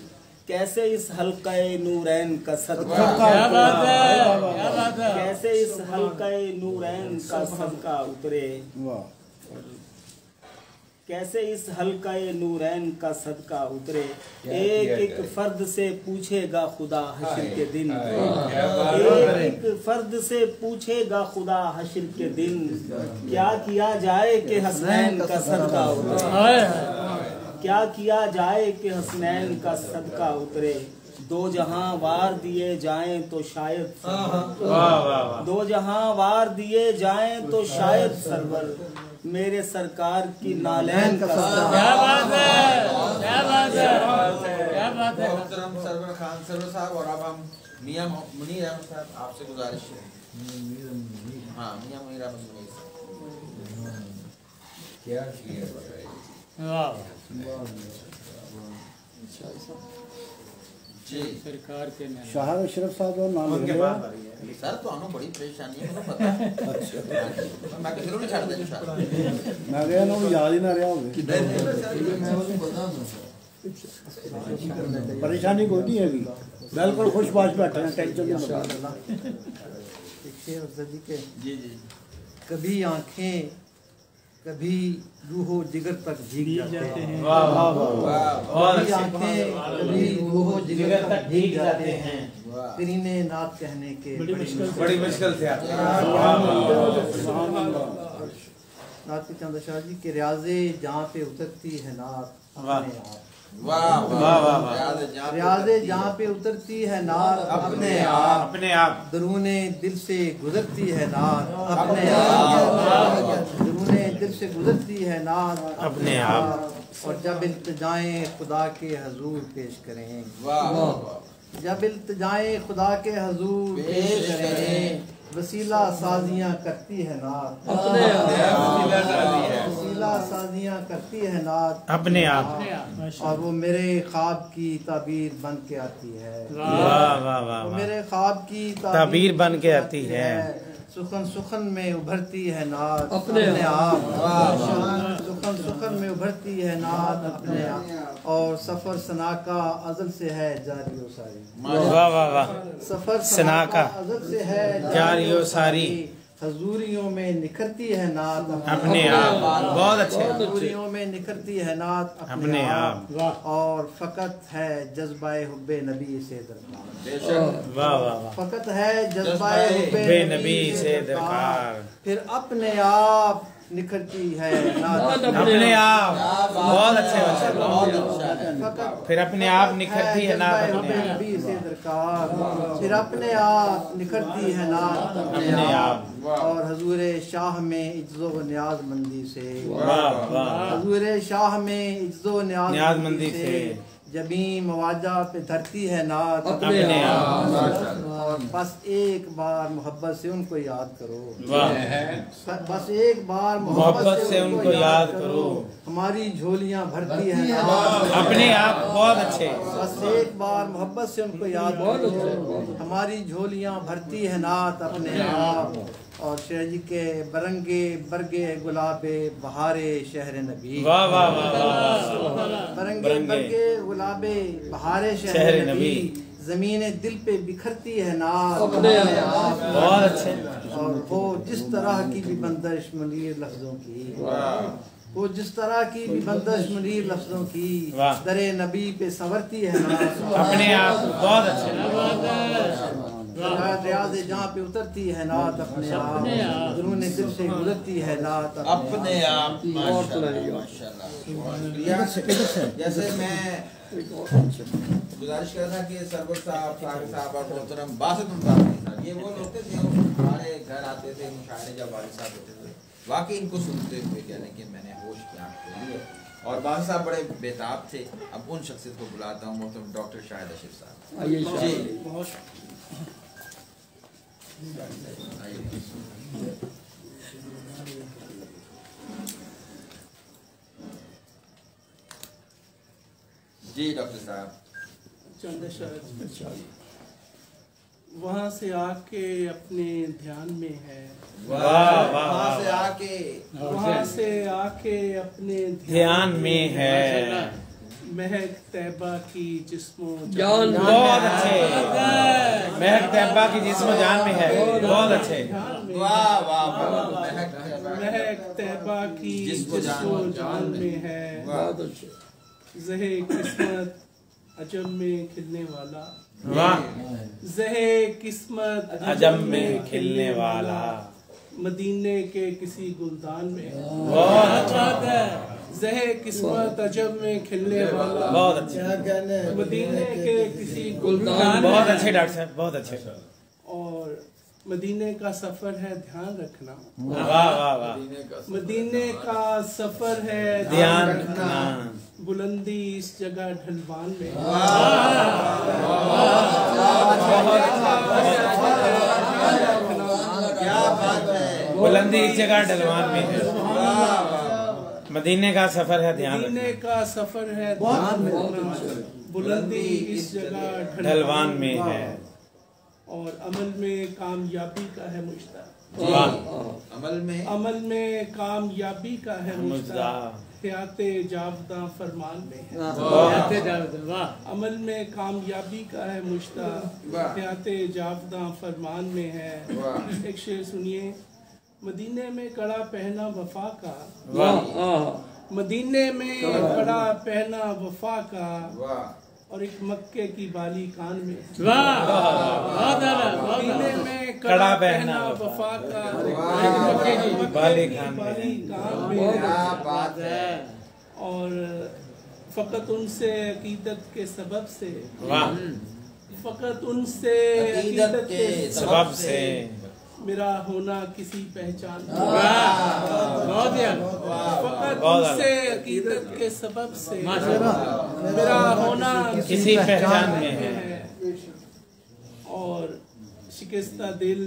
کیسے اس حلقہ نورین کا صدقہ کیسے اس حلقہ نورین کا صدقہ اترے کیسے اس حلقہ نورین کا صدقہ اترے ایک ایک فرد سے پوچھے گا خدا حشر کے دن ایک ایک فرد سے پوچھے گا خدا حشر کے دن کیا کیا جائے کہ حسنین کا صدقہ اترے کیا کیا جائے کہ حسنین کا صدقہ اترے دو جہاں وار دیے جائیں تو شاید دو جہاں وار دیے جائیں تو شاید سرور میرے سرکار کی نالین کا کیا بات ہے کیا بات ہے کیا بات ہے محترم سرور خان سرور صاحب اور اب ہم میاں منیر احمد صاحب آپ سے گزارش ہے ہاں میاں منیر احمد صاحب کیا سرکار کے شاہ اشرف صاحب اور نام ان کے بعد آ رہی ہے سر تو آنو بڑی پریشانی ہے مجھے پتا ہے میں کہ ضرور نہیں چھاڑ دیں انشاءاللہ میں گیا نا وہ یاد ہی نہ رہا ہوگا پریشانی کوئی نہیں ہے بالکل خوش باش بیٹھے ہیں ٹینشن نہیں کبھی آنکھیں کبھی روح و جگر تک بھیگ جاتے ہیں کبھی آنکھیں کبھی روح و جگر تک بھیگ جاتے ہیں ترینے نعت کہنے کے بڑی مشکل سے نعت کے چند اشعار جی کہ ریاض جہاں پہ اترتی ہے نعت اپنے آپ ریاض جہاں پہ اترتی ہے نعت اپنے آپ درون دل سے گزرتی ہے نعت اپنے آپ درون دل سے گزرتی ہے نعت اپنے آپ اور جب التجائیں خدا کے حضور پیش کریں جب التجائیں خدا کے حضور پیش کریں وسیلہ سازیاں کرتی ہے نعت وسیلہ سازیاں کرتی ہے نعت اپنے آپ اور وہ میرے خواب کی تعبیر بن کے آتی ہے وہ میرے خواب کی تعبیر بن کے آتی ہے سخن سخن میں ابھرتی ہے نعت اپنے آپ سخن سخن میں ابھرتی ہے نعت اپنے آپ اور سفر ثنا کا ازل سے ہے جاری و ساری سفر ثنا کا ازل سے ہے جاری و ساری حضوریوں میں نکھرتی ہے نعت اپنے آپ بہت اچھے حضوریوں میں نکھرتی ہے نعت اپنے آپ اور فقط ہے جذبہ حب نبی سے درکار فقط ہے جذبہ حب نبی سے درکار پھر اپنے آپ نکھرتی ہے نعت اپنے آپ بہت اچھے پھر اپنے آپ نکھرتی ہے نعت نبی سے درکار پھر اپنے آپ نکھرتی ہے نعت اپنے آپ اور حضور شاہ میں عجز و نیاز مندی سے حضور شاہ میں عجز و نیاز مندی سے جبیں مواجہ پہ دھرتی ہے نعت اپنے آپ اور بس ایک بار محبت سے ان کو یاد کرو بس ایک بار محبت سے ان کو یاد کرو ہماری جھولیاں بھرتی ہے نعت اپنے آپ بہت اچھے بس ایک بار محبت سے ان کو یاد کرو ہماری جھولیاں بھرتی ہے نعت اپنے آپ اور شیخ جی کے برنگے برگے گلاب بہارے شہر نبی बरंगे बरगे गुलाबे बहारे शहर नबी जमीन दिल पे बिखरती है नाज अपने आप। बहुत अच्छे। और वो जिस तरह की भी बंदिश मुनीर लफ्जों की, वो जिस तरह की भी बंदिश मुनीर लफ्जों की दरे नबी पे संवरती है नाज अपने आप। बहुत अच्छे। रियाज़ जहाँ पे उतरती है नात अपने आप, जुनून दिल से गुजरती है नात अपने आप। जैसे मैं गुजारिश कर रहा था कि सरवर साहब, सागर साहब और मोहतरम बासित साहब, ये वो लोग थे जो हमारे घर आते थे मुशायरे जब वालिद साहब होते थे, वाकई इनको सुनते हुए क्या नहीं कि मैंने होश की आँख खोली है। और बासित साहब बड़े बेताब थे। अब उन शख्सियत को बुलाता हूँ, मोहतरम डॉक्टर शाहिद अशीफ साहब। जी डॉक्टर साहब। वहाँ से आके अपने ध्यान में है, वहाँ से आके, वहाँ से आके अपने ध्यान में है, महक तैबा की जिस्मो जान। बहुत अच्छे। महक तैबा की जिस्मो जान में है। बहुत अच्छे। वाह वाह वाह। महक तैबा की जिस्मो जान में है, ज़हे किस्मत अजम में खिलने वाला। वाह। ज़हे किस्मत अजम में खिलने वाला, मदीने के किसी गुलदान में। बहुत अच्छा। ज़हे किस्मत अजब में खिलने वाला, बहुत अच्छे। मदीने के किसी गुलदान। बहुत अच्छे डॉक्टर साहब, बहुत अच्छे। और मदीने का सफर है ध्यान रखना। वाह वाह वाह। मदीने का सफर है ध्यान रखना, बुलंदी इस जगह ढलवान में। बुलंदी इस जगह ढलवान में है। मदीने का सफर है ध्यान। मदीने का सफर है ध्यान रखना, बुलंदी इस जगह ढलवान में है। और अमल में कामयाबी का है मुश्ता। अमल में कामयाबी का है मुश्ता, हयाते जावदा फरमान में है। अमल में कामयाबी का है मुश्ता, हयाते जावदा फरमान में है। एक शेर सुनिए। मदीने में कड़ा पहना वफा का, मदीने में कड़ा पहना वफा का, और एक मक्के की बाली कान में। मदीने में कड़ा पहना वफा का, एक मक्के की बाली कान में। बात है। और फकत उनसे अकीदत के सबब से, फकत उनसे अकीदत के सबब से मेरा होना किसी पहचान। फकत उनसे अकीदत के सबब से मेरा होना किसी पहचान में है। और शिकस्ता दिल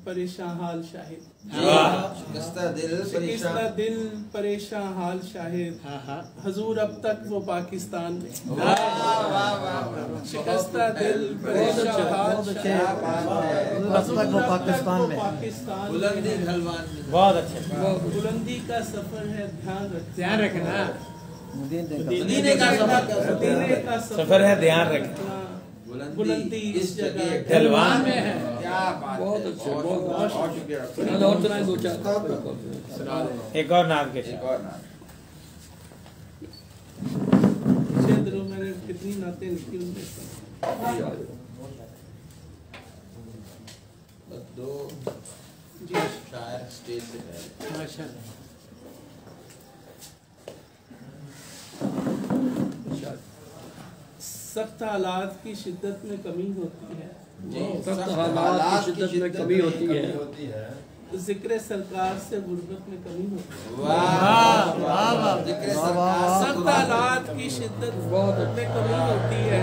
परेशान हाल शाहिद, शिकस्ता दिल परेशान हाल शाहिद, हजूर अब तक वो पाकिस्तान में। शिकस्ता दिल परेशान हाल शाहिद, अब तक वो पाकिस्तान में। बुलंदी ढलवान में। बहुत अच्छे। बुलंदी का सफर है ध्यान रखना। मदीने का सफर है ध्यान रखना, बुलंदी इस जगह ढलवान में है। क्या बात। बहुत अच्छे। बहुत शुक्रिया। एक और नाम के क्षेत्रों मैंने कितनी नातें लिखी उनमें से। दो जी शायर स्टेज से पहले। माशाल्लाह। सख्त हालात की शिद्दत में कमी होती है, सख्त हालात की शिद्दत में कमी होती है। जिक्र सरकार से गुर्बत में कमी होती है। वाह वाह वाह। सख्त हालात की शिद्दत में कमी होती है,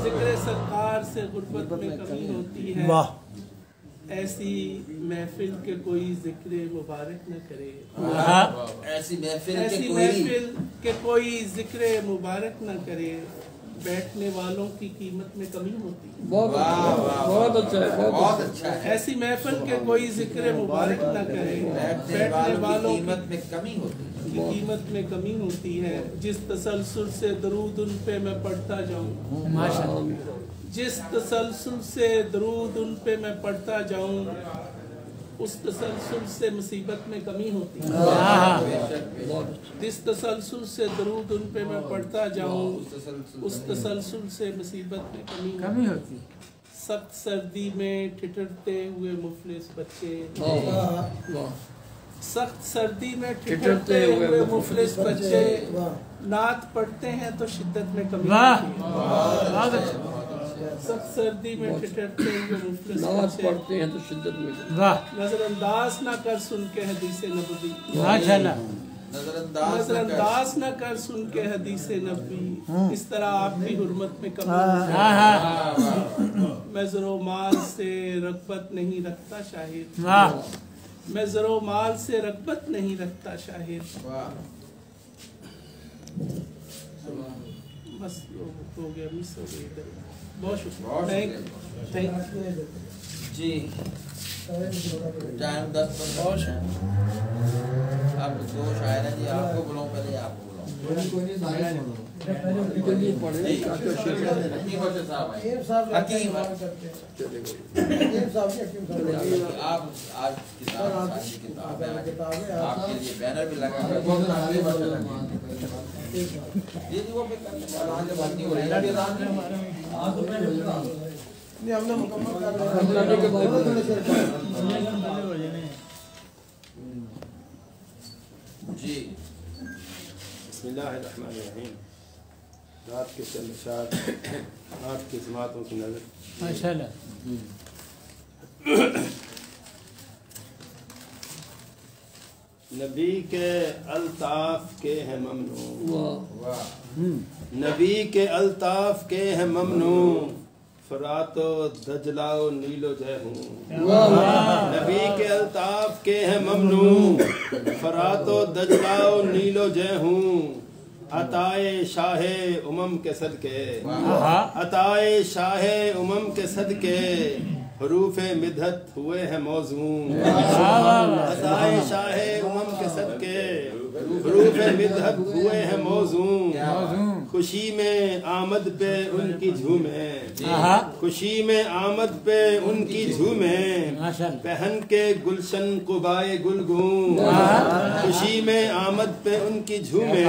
जिक्र सरकार से गुर्बत में कमी होती है। ऐसी महफिल के कोई जिक्र मुबारक न करे, ऐसी महफिल के कोई जिक्र मुबारक न करे, बैठने वालों की कीमत में कमी होती है। बहुत अच्छा है, बहुत अच्छा है। ऐसी महफिल के कोई जिक्र मुबारक न करे, बैठने वालों की कीमत में कमी होती है। की कीमत में कमी होती है। जिस तसलसल से दरूद उन पे मैं पढ़ता जाऊं, जिस तसलसल से दरूद उन पे मैं पढ़ता जाऊं, उस तसलसल से मुसीबत में कमी होती है। जिस तसलसल से दरूद उन पे मैं पढ़ता जाऊं, उस तसलसल से मुसीबत में कमी होती है। सख्त सर्दी में ठिठुरते हुए मुफलिस बच्चे, सख्त सर्दी में ठिठुरते हुए मुफलिस बच्चे नात पढ़ते हैं तो शिद्दत में कमी होती है। सख्त सर्दी में ठिठुरते हुए मुफलिस बच्चे पढ़ते हैं तो शिद्दत में नजरअंदाज ना कर सुन के हदीसे नबवी, नजरअंदाज न कर सुन के हदीसे नबी। इस तरह आपकी हुर्मत में कमी। मैं ज़रो माल से रग़बत नहीं रखता शाहिद, मैं ज़रो माल से रग़बत नहीं रखता शाहिद। बस हो गया, मिस हो गई इधर। बहुत शुक्रिया, थैंक यू जी। टाइम 10-15 है। आप दो शायर हैं जी, आपको बुलाऊं पहले आपको बुलाऊं? कोई नहीं हकीम साहब आप आज किताब है, आपके लिए बैनर भी लगा है। जी वो पे आगे भर्ती हो रही है नहीं, हमने मुकम्मल कर जी। बिस्मिल्लाहिर्रहमानिर्रहीम। रात के चंद अशार आपकी समातों की नजर माशाअल्लाह। नबी के अल्ताफ के हैं ममनू, नबी के अल्ताफ के हैं ममनू, फरातो दजलाओ नीलो जय हूँ। नबी के अल्ताफ के हैं ममनू, फरातो दजलाओ नीलो जय हूँ। अताए शाहे उमम के सदके, अताए शाहे उमम के सदके, हरूफ मिदहत हुए हैं मौजू। अताए शाहे उमम के सदके, हरूफ मिदहत हुए हैं मौजू। खुशी में आमद पे उनकी झूमे, खुशी में आमद पे उनकी झूमे, पहन के गुलशन कुबाए गुलगूं। खुशी में आमद पे उनकी झूमे,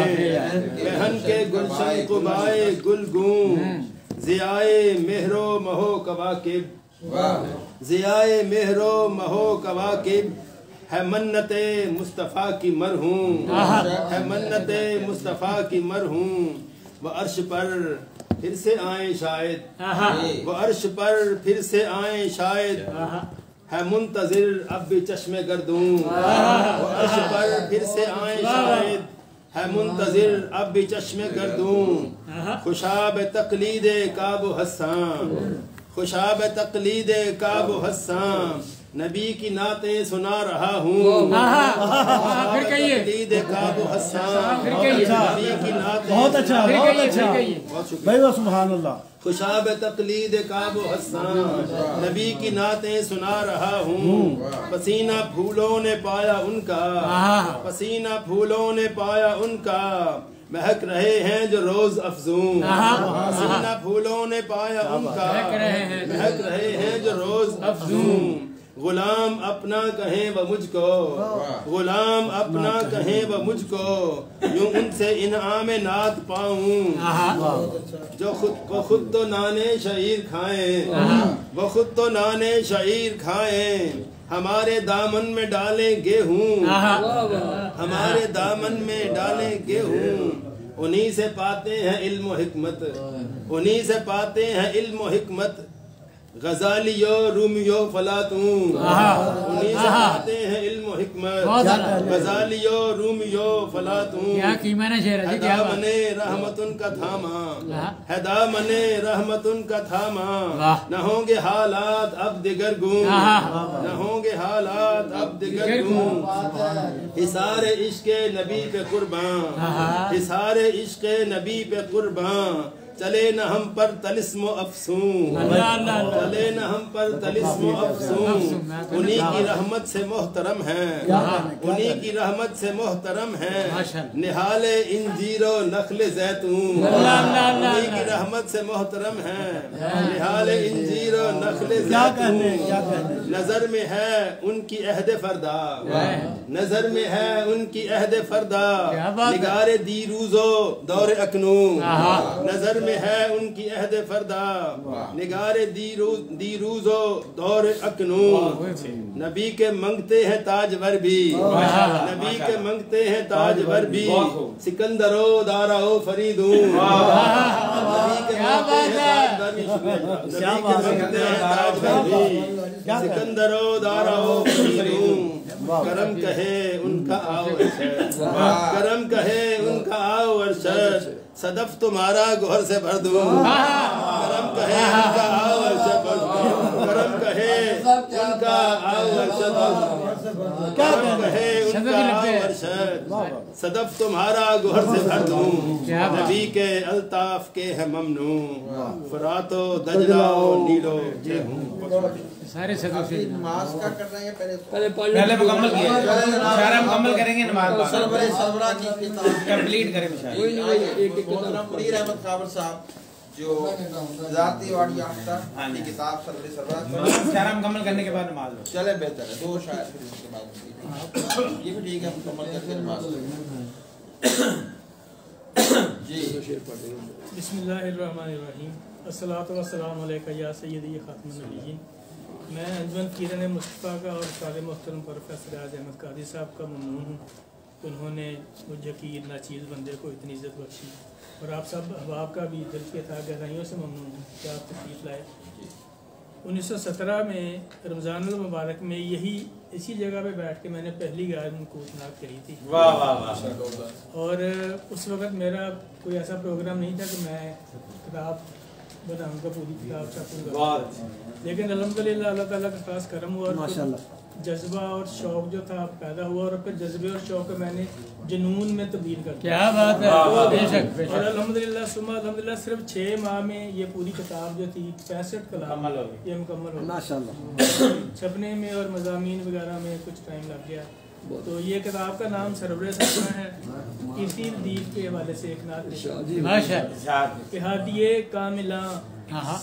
पहन के गुलशन कुबाए गुलगूं। ज़ियाए मेहरो महो कवाकिब, ज़ियाए मेहरो महो कवाकिब, है मन्नते मुस्तफ़ा की मरहूं, है मन्नते मुस्तफ़ा की मरहूं। वो अर्श पर फिर से आए शायद, वो अर्श पर फिर से आए शायद, है मुंतजिर अब भी चश्मे गर्दूं। वो अर्श पर फिर से आए शायद, है मुंतजिर अब भी चश्मे गर्दूं। खुशाब तकलीद काबो हस्सां, खुशाब तकलीद काबो हस्सां, नबी की नातें सुना रहा हूँ। तकलीद काबो हस्सां, नबी की नातें। बहुत अच्छा, बहुत अच्छा भाई, सुभान अल्लाह। खुशाब तकलीद काबो हस्सां, नबी की नातें सुना रहा हूँ। पसीना फूलों ने पाया उनका, पसीना फूलों ने पाया उनका, महक रहे हैं जो रोज अफजूं। पसीना फूलों ने पाया उनका, महक रहे हैं जो रोज अफजूं। गुलाम अपना कहें वो मुझको, गुलाम अपना कहें वो मुझको, यूं उनसे इनाम नात पाऊं। जो खुद तो नाने शहीर खाएं, वो खुद तो नाने शहीर खाएं, हमारे दामन में डालें गेहूं, हमारे दामन में डालें गेहूं। उन्हीं से पाते हैं इल्म हिकमत, उन्हीं से पाते हैं इल्म हिकमत, गजालियो रूमियो फलातूं। उन्हीं से पाते हैं इल्म हिकमत, गजालियो रूमियो फलातूं। दामने रहमतुन का थामा, है दामने रहमतुन का थामा, न होंगे हालात अब दिगर गूं, न होंगे हालात अब दिगर गूं। हिसारे इश्क़ नबी पे कुर्बान, हिसारे इश्क़ नबी पे कुर्बान, چلے نہ ہم پر طلسم و افسون، چلے نہ ہم پر طلسم و افسون، انہی کی رحمت سے محترم ہیں، انہی کی رحمت سے محترم ہیں، نہال انجیر و نخل زیتون، انہی کی رحمت سے محترم ہیں، نہال انجیر و نخل زیتون، نظر میں ہے ان کی عہد فردا، نظر میں ہے ان کی عہد فردا، نگار دی روزو دور اکنون، نظر میں ہے ان کی عہد فردا، نگار دی روزو دور اکنون، نبی کے منگتے ہیں تاجور بھی، نبی کے منگتے ہیں تاجور بھی، سکندرو داراو فریدون، نبی کے منگتے ہیں تاجور بھی، سکندرو داراو فریدون، کرم کہے ان کا آؤ ارشد، کرم کہے ان کا آؤ ارشد، صدف تمہارا گوہر سے بھر دوں، کرم کہے ان کا آؤ ارشد، کرم کہے ان کا آؤ ارشد، کرم کہے ان کا آؤ ارشد، صدف تمہارا گوہر سے بھر دوں، نبی کے الطاف کے ہے ممنون، فرات و دجلہ و نیلو یہ ہوں سارے صدف سے نماز کا کر رہے ہیں پہلے مکمل کیا اشارہ مکمل کریں گے، نماز سربراہ کی کتاب کمپلیٹ کریں محترم منیر احمد خابر صاحب جو ذاتی واڑی یافتہ کی کتاب سربراہ اشارہ مکمل کرنے کے بعد نماز چلے بہتر ہے، دو شاید پھر اس کے بعد یہ بھی ٹھیک ہے، مکمل کر کے نماز جی بسم اللہ الرحمن الرحیم، الصلاۃ والسلام علیکہ یا سیدی خاتم النبیین۔ میں انجمن کیرن مصطفیٰ کا اور استاد محترم پروفیسر ریاض احمد قادری صاحب کا ممنون ہوں، انہوں نے مجھے کی ناچیز بندے کو اتنی عزت بخشی، اور آپ سب احباب کا بھی دل کے تھا گہرائیوں سے ممنون ہوں کہ آپ تشریف لائے۔ 1917 میں رمضان المبارک میں اسی جگہ پہ بیٹھ کے میں نے پہلی غیر منقوط نعت کہی تھی، اور اس وقت میرا کوئی ایسا پروگرام نہیں تھا کہ میں کتاب بناؤں گا، پوری کتاب چھاپوں گا، لیکن الحمدللہ اللہ تعالیٰ کا خاص کرم ہوا اور جذبہ اور شوق جو تھا پیدا ہوا، اور پھر جذبے اور شوق کو میں نے جنون میں تبدیل کر دیا۔ کیا بات ہے، اور الحمدللہ ثم الحمدللہ صرف 6 ماہ میں یہ پوری کتاب جو تھی 65 کلام یہ مکمل ہو گئی، چھپنے میں اور مضامین وغیرہ میں کچھ ٹائم لگ گیا۔ تو یہ کتاب کا نام سرور سرما ہے، اسی دیپ کے حوالے سے ایک نعت کہ ہادیے کاملاں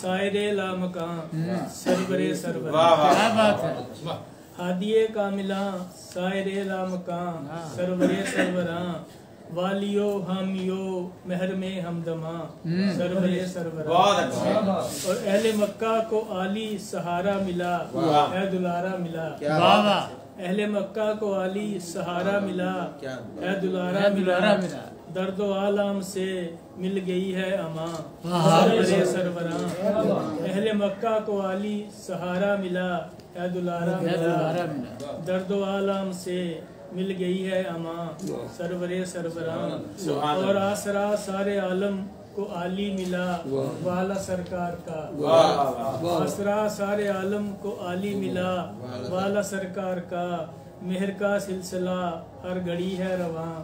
سائر لامکاں سرور سروراں، ہادیے کاملاں سائر لامکاں سرور سروراں، والیو حامیو مہر میں ہمدماں سرور سروراں، اور اہل مکہ کو عالی سہارا ملا اے دلارا ملا، اہل مکہ کو عالی سہارا ملا اے دلارا ملا، درد و عالم سے مل گئی ہے امان سرور سربراں، اہل مکہ کو عالی سہارا ملا اے دلارا ملا، درد و عالم سے مل گئی ہے امان سرور سربراں، اور آسرا سارے عالم کو عالی ملا والا سرکار کا، آسرا سارے عالم کو عالی ملا والا سرکار کا، مہر کا سلسلہ ہر گھڑی ہے رواں،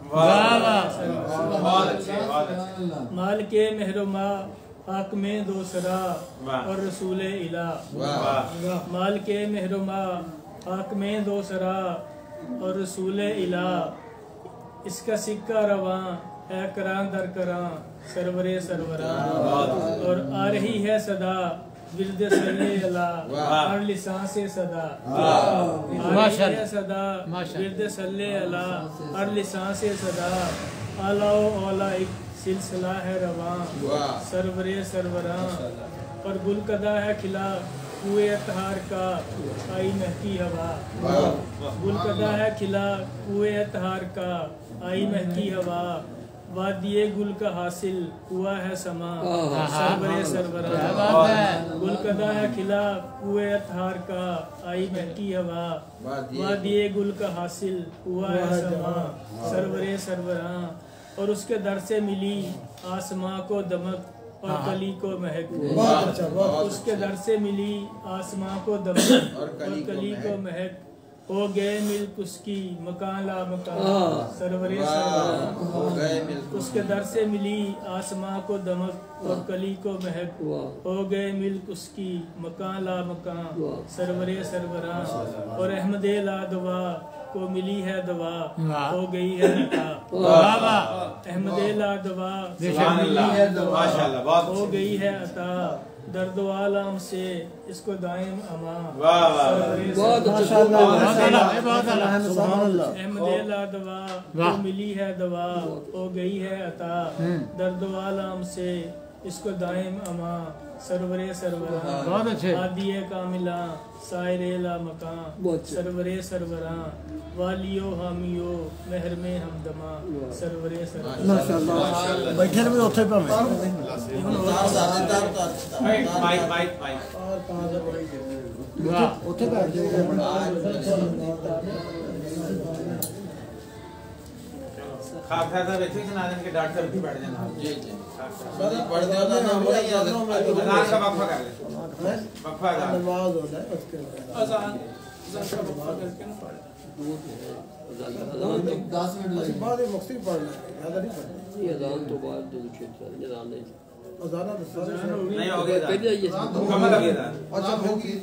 مال کے مہرما حاکم دوسرا اور رسول الہ، مال کے مہرما حاکم دوسرا اور رسول الہ، اس کا سکہ رواں ہے کراں در کراں سرور سروراں، اور آ رہی ہے صدا ورد صلی اللہ ہر لسان سے صدا، آ رہی ہے صدا ورد صلی اللہ ہر لسان سے صدا، اعلیٰ و اولیٰ ایک سلسلہ ہے رواں سرور سروراں، اور گل کدا ہے کھلا کوئے اتہار کا آئی مہکی ہوا، گل کدا ہے کھلا کوئے اتہار کا آئی مہکی ہوا، وادی گل کا حاصل ہوا ہے سما سرور سروراں، گل کدا ہے کھلا کوئے اتہار کا آئی مہکی ہوا، وادی گل کا حاصل ہوا ہے سما سرور سروراں، اور اس کے در سے ملی آسماں کو دمک اور کلی کو مہک، اس کے در سے ملی آسماں کو دمک اور کلی کو مہک، हो गए मिल्क उसकी मकान ला मकान सरवरे सरवर हो गए मिल्क उसके दर से मिली आसमां को दमक और कली को महक हो गए मिल्क उसकी मकान ला मकान सरवरे सरवरा और अहमदे ला दवा को मिली है दवा हो गई है अता अहमदे ला दवा मिली है दवा हो गई है अता दर्द आलम से इसको दायम अमा अहमदे ला दवा को मिली है दवा हो गई है अता दर्द आलम से इसको दायम अमा सरवरे सरवरा बहुत अच्छे आदिए कामिला सायरे ला मकान सरवरे सरवरा वालियो हामियो मेहर में हमदमा सरवरे सरवरा माशाअल्लाह बैठे में उठे पे उठे खाखा का बैठे से नाजन के डांट कर भी बैठ जाना जी जी पढ़ दो ना वही अजान का वक्फा कर ले वक्फा अजान नमाज हो जाए उसके अजान का वक्फा करके ना पढ़े 10 मिनट लगे बाद में मक्सद पढ़ना है ज्यादा नहीं पढ़ना ये अजान तो बाद दो चीज निदान नहीं अजान नहीं हो गया मुकम्मल हो गया अच्छा होगी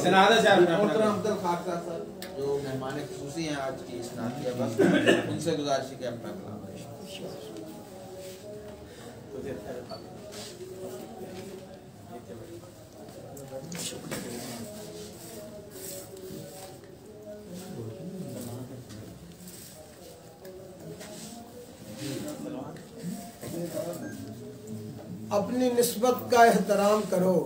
सनादा साहब मोहतरम अब्दुल खाक साहब जो मेहमान खुसूसी हैं आज की इस नात के बस उनसे गुजारिश है कि अपना कलाम अपनी निस्बत का एहतराम करो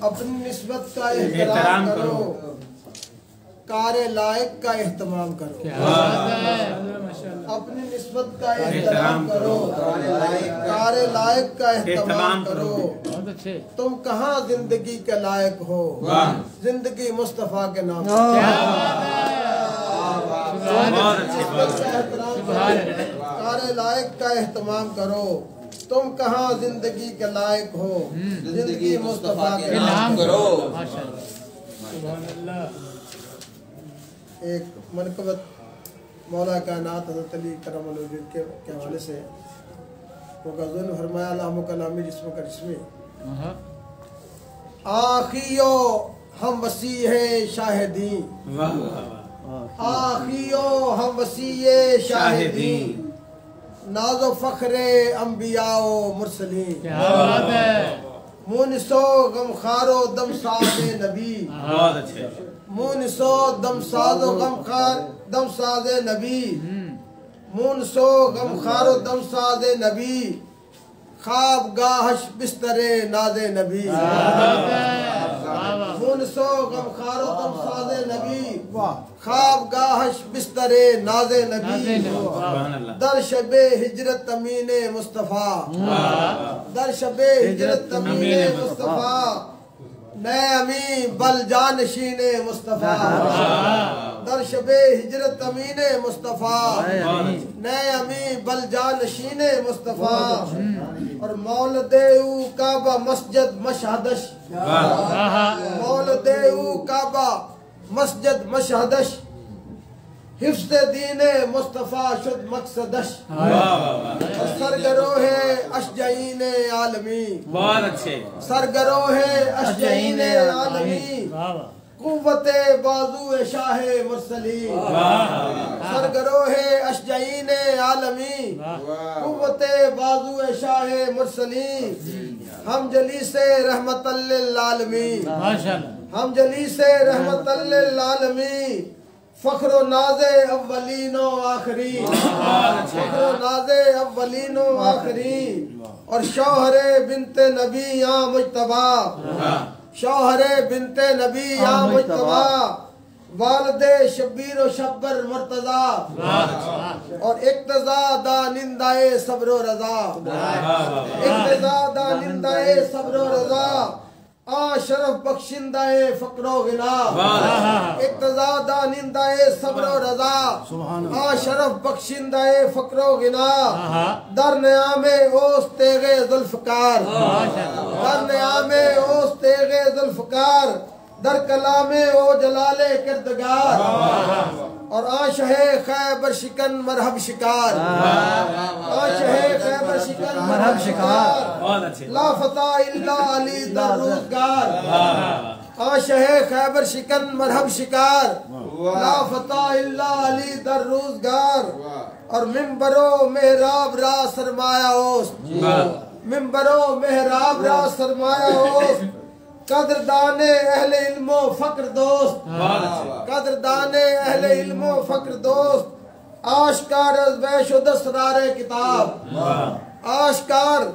अपनी निस्बत का एहतराम करो कारे लायक का एहतमाम करो अपनी निस्बत का एहतराम करो कारे लायक का एहतमाम करो तुम कहाँ जिंदगी के लायक हो जिंदगी मुस्तफा के नाम कारे लायक का एहतमाम करो तुम कहाँ जिंदगी के लायक हो जिंदगी मुस्तफा के नाम करो एक मनकबत मौला कायनात हज़रत अली करम के हवाले से वो गज़ल फरमाया अल्लाह कलामी जिस्म का जिस्मी आखियो हम वसीह शाहिदी आखियो हम वसीए शाहिदी नाजो फखरे अंबियाओ मुरसलीन मुनसो गमखारो दमसाज़े नबी बहुत अच्छे मुनसो दमसाज़ो गमखार दमसाज़े नबी मुनसो गमखारो दमसाज़े नबी ख्वाब गाहश बिस्तरे नाज़े नबी मुनसो गमखारो दमसाज़े नबी ख्वाब गाहश बिस्तरे नाज़े नबी दर शबे हिजरत अमीने मुस्तफ़ा दर शबे हिजरत अमीने मुस्तफ़ा नए अमी बल जानशीने मुस्तफ़ा दर शबे हिजरत अमीने मुस्तफ़ा नए अमी बल जानशीने मुस्तफ़ा और मौलदेउ काबा मस्जिद मशहदश मौलदेउ काबा मस्जिद मशहदश हिफ्ज़ दीने मुस्तफ़ा शुद मकसदश सरगरोहे अशजईने आलमी बहुत अच्छे सरगरोहे अशजईने आलमी कुव्वते बाजू शाहे मुरसली सरगरोहे अशजईने आलमी कुव्वते बाजू शाहे मुरसली हम जली से रहमतल लिल आलमीन हम जली से रहमतल लिल आलमीन फख्रो नाज़े अव्वलीनो आखिरी फख्रो नाज़े अव्वलीनो आखिरी और शौहरे बिनते नबी या मुज्तबा शौहरे बिनते नबी या मुज्तबा वालदे शब्बीर व शब्बर मुर्तजा और इक्तजा दा निंदाए सब्र रजा इक्तजा दा निंदाए सब्र रजा आ शरफ बख्शिंदाए फक्रो गिना इक्तजा दा निंदाए सब्र रजा आ शरफ बख्शिंदाए फक्रो गिना दर नयामे ओस तेगे जुल्फकार दर नयामे ओस तेगे जुल्फकार در کلامے او جلالے کردگار اور آشہ خیبر شکن مرحب شکار آشہ خیبر شکن مرحب شکار لا فتح الا علی در روزگار آشہ خیبر شکن مرحب شکار لا فتح الا علی در روزگار اور ممبر و محراب را سرمایہ اوست ممبر و محراب را سرمایہ اوست قدردان اہل علم و فقر دوست قدردان اہل علم و فقر دوست آشکار از ویش و دسرار کتاب آشکار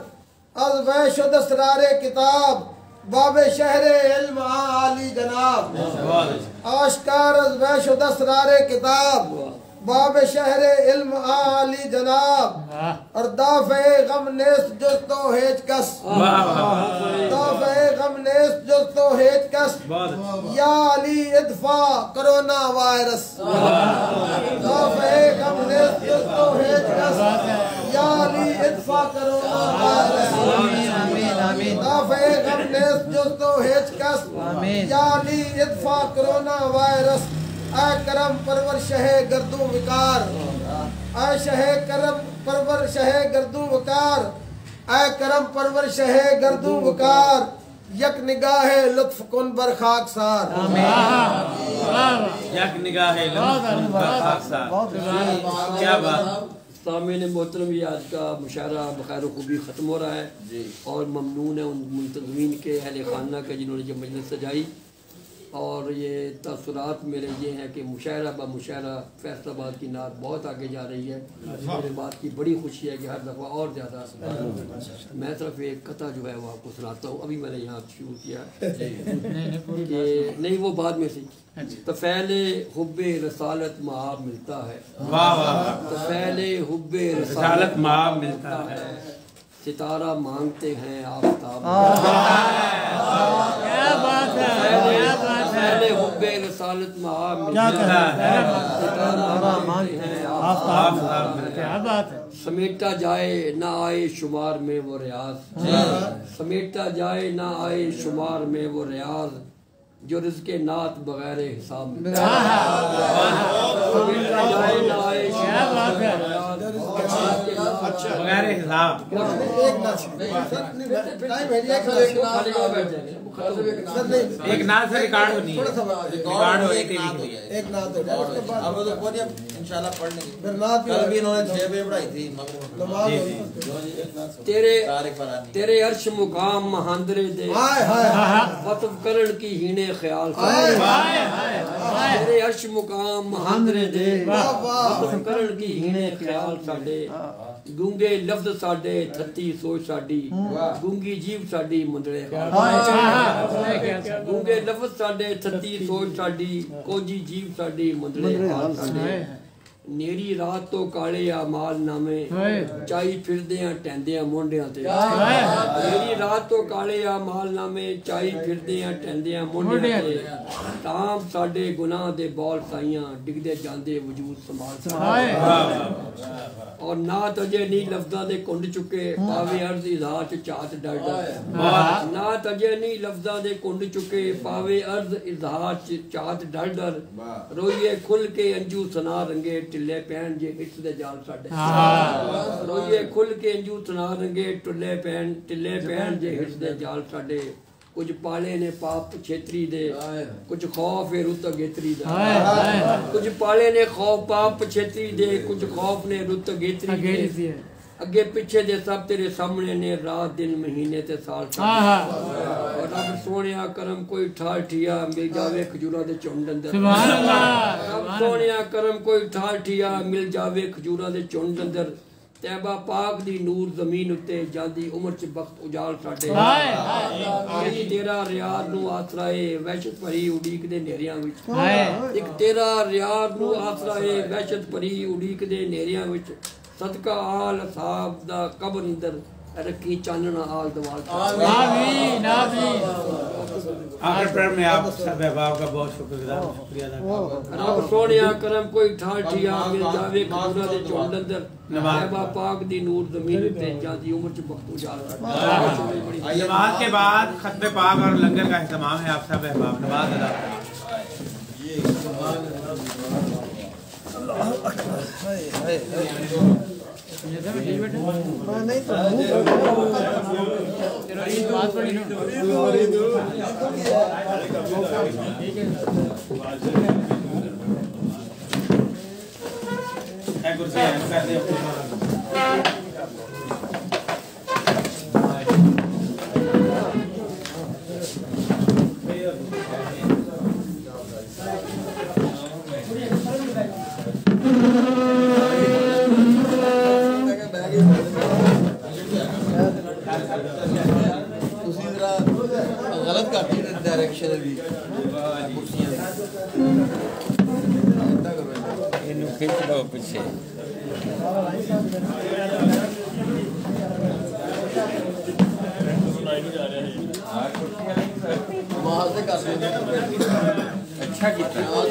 از ویش و دسرار کتاب باب شہر علم عالی جناب آشکار از ویش و دسرار کتاب باب شہر علم عالی جناب اور دافع غم نیست جز تو ہیچ کس دافع غم نیست جز تو ہیچ کس یا علی ادفع کرونا وائرس دافع غم نیست جز تو ہیچ کس یا علی ادفع کرونا وائرس دافع غم نیست جز تو ہیچ کس یا علی ادفع کرونا وائرس اے کرم پرور شہ گردوں وکار اے شہ کرم پرور شہ گردوں وکار اے کرم پرور شہ گردوں وکار یک نگاہ لطف کن بر خاکسار یک نگاہ لطف کن بر خاکسار کیا بات سامعین محترم یہ آج کا مشاعرہ بخیر و خوبی ختم ہو رہا ہے اور ممنون ہے ان منتظمین کے اہل خانہ کے جنہوں نے یہ مجلس سجائی اور یہ تاثرات میرے یہ ہیں کہ مشاعرہ با مشاعرہ فیصل آباد کی نعت بہت آگے جا رہی ہے میرے بات کی بڑی خوشی ہے کہ ہر دفعہ اور زیادہ میں صرف ایک قطعہ جو ہے وہ آپ کو سناتا ہوں ابھی میں نے یہاں شروع کیا کہ نہیں وہ بعد میں سے تو پہلے حب رسالت معاب ملتا ہے تو پہلے حب رسالت معاب ملتا ہے ستارہ مانگتے ہیں آفتاب پہلے حب رسالت معاب ملتا ہے ستارہ مانگتے ہیں آفتاب سمیٹا جائے نہ آئے شمار میں وہ ریاض سمیٹا جائے نہ آئے شمار میں وہ ریاض جو رزق نعت بغیر حساب میں سمیٹا جائے نہ آئے شمار میں بغیر حساب ایک نعت سے ریکارڈ ہونی ہے ریکارڈ ہوئی ٹی وی ایک نعت ہو جائے اب وہ پودیم انشاءاللہ پڑھ لیں گے کل بھی انہوں نے 6 بجے پڑھائی تھی تیرے عرش مقام مہاندرے دے وطف کرن کی ہینے خیال تیرے عرش مقام مہاندرے دے وطف کرن کی ہینے خیال ساڈے گونگے لفظ ساڈے تھتی سوچ ساڈی گونگی جیب ساڈی مندرے گونگے لفظ ساڈے تھتی سوچ ساڈی کوجی جیب ساڈی مندرے نیری رات تو کالے اعمال نامے چائی پھردیاں ٹیندیاں مونڈیاں تے نیری رات تو کالے اعمال نامے چائی پھردیاں ٹیندیاں مونڈیاں تے تام ساڈے گناہ دے بال سائیاں ڈگدے جاندے وجود سنبھال اور نہ تجے نہیں لفظاں دے کنڈ چکے پاوے عرض اظہار چ چاہت ڈر ڈر نہ تجے نہیں لفظاں دے کنڈ چکے پاوے عرض اظہار چ چاہت ڈر ڈر روئیے کھل کے انجو سنا رنگے ٹلے پین جے ہٹس دے جال ساڈے روئیے کھل کے انجو سنا رنگے ٹلے پین جے ہٹس دے جال ساڈے کچھ پالے نے پاپ چھیتری دے کچھ خوف ہے رت گیتری دے کچھ پالے نے خوف پاپ چھیتری دے کچھ خوف نے رت گیتری دے اگے پیچھے دے سب تیرے سامنے نے رات دن مہینے تے سال اور رب سونیا کرم کوئی ٹھال ٹھیا مل جاوے کھجورا دے چونڈ اندر رب سونیا کرم کوئی ٹھال ٹھیا مل جاوے کھجورا دے چونڈ اندر تیبہ پاک دی نور زمین اتے جاندی عمر چ بخت اجال ساڈے ایک تیرا ریاض نو آسرائے وحشت پری اڈیک دے نیریاں وچ ایک تیرا ریاض نو آسرائے وحشت پری اڈیک دے نیریاں وچ صدقہ آل اصحاب دا قبر اندر رکھی چاننا آل دوال آمین آمین آخر پر میں آپ سب احباب کا بہت شکریہ ادا کرتا رب سونیا کرم کوئی ٹھاڑ ٹھیا مل جاوے قبرہ دے چونڈ اندر احباب پاک دی نور زمین تے جاتی عمر چ بختو جالا نماز کے بعد ختم پاک اور لنگر کا اہتمام ہے آپ سب احباب نماز ادا गलत करती डायरेक्शन भी खिंच लो पीछे अच्छा कितना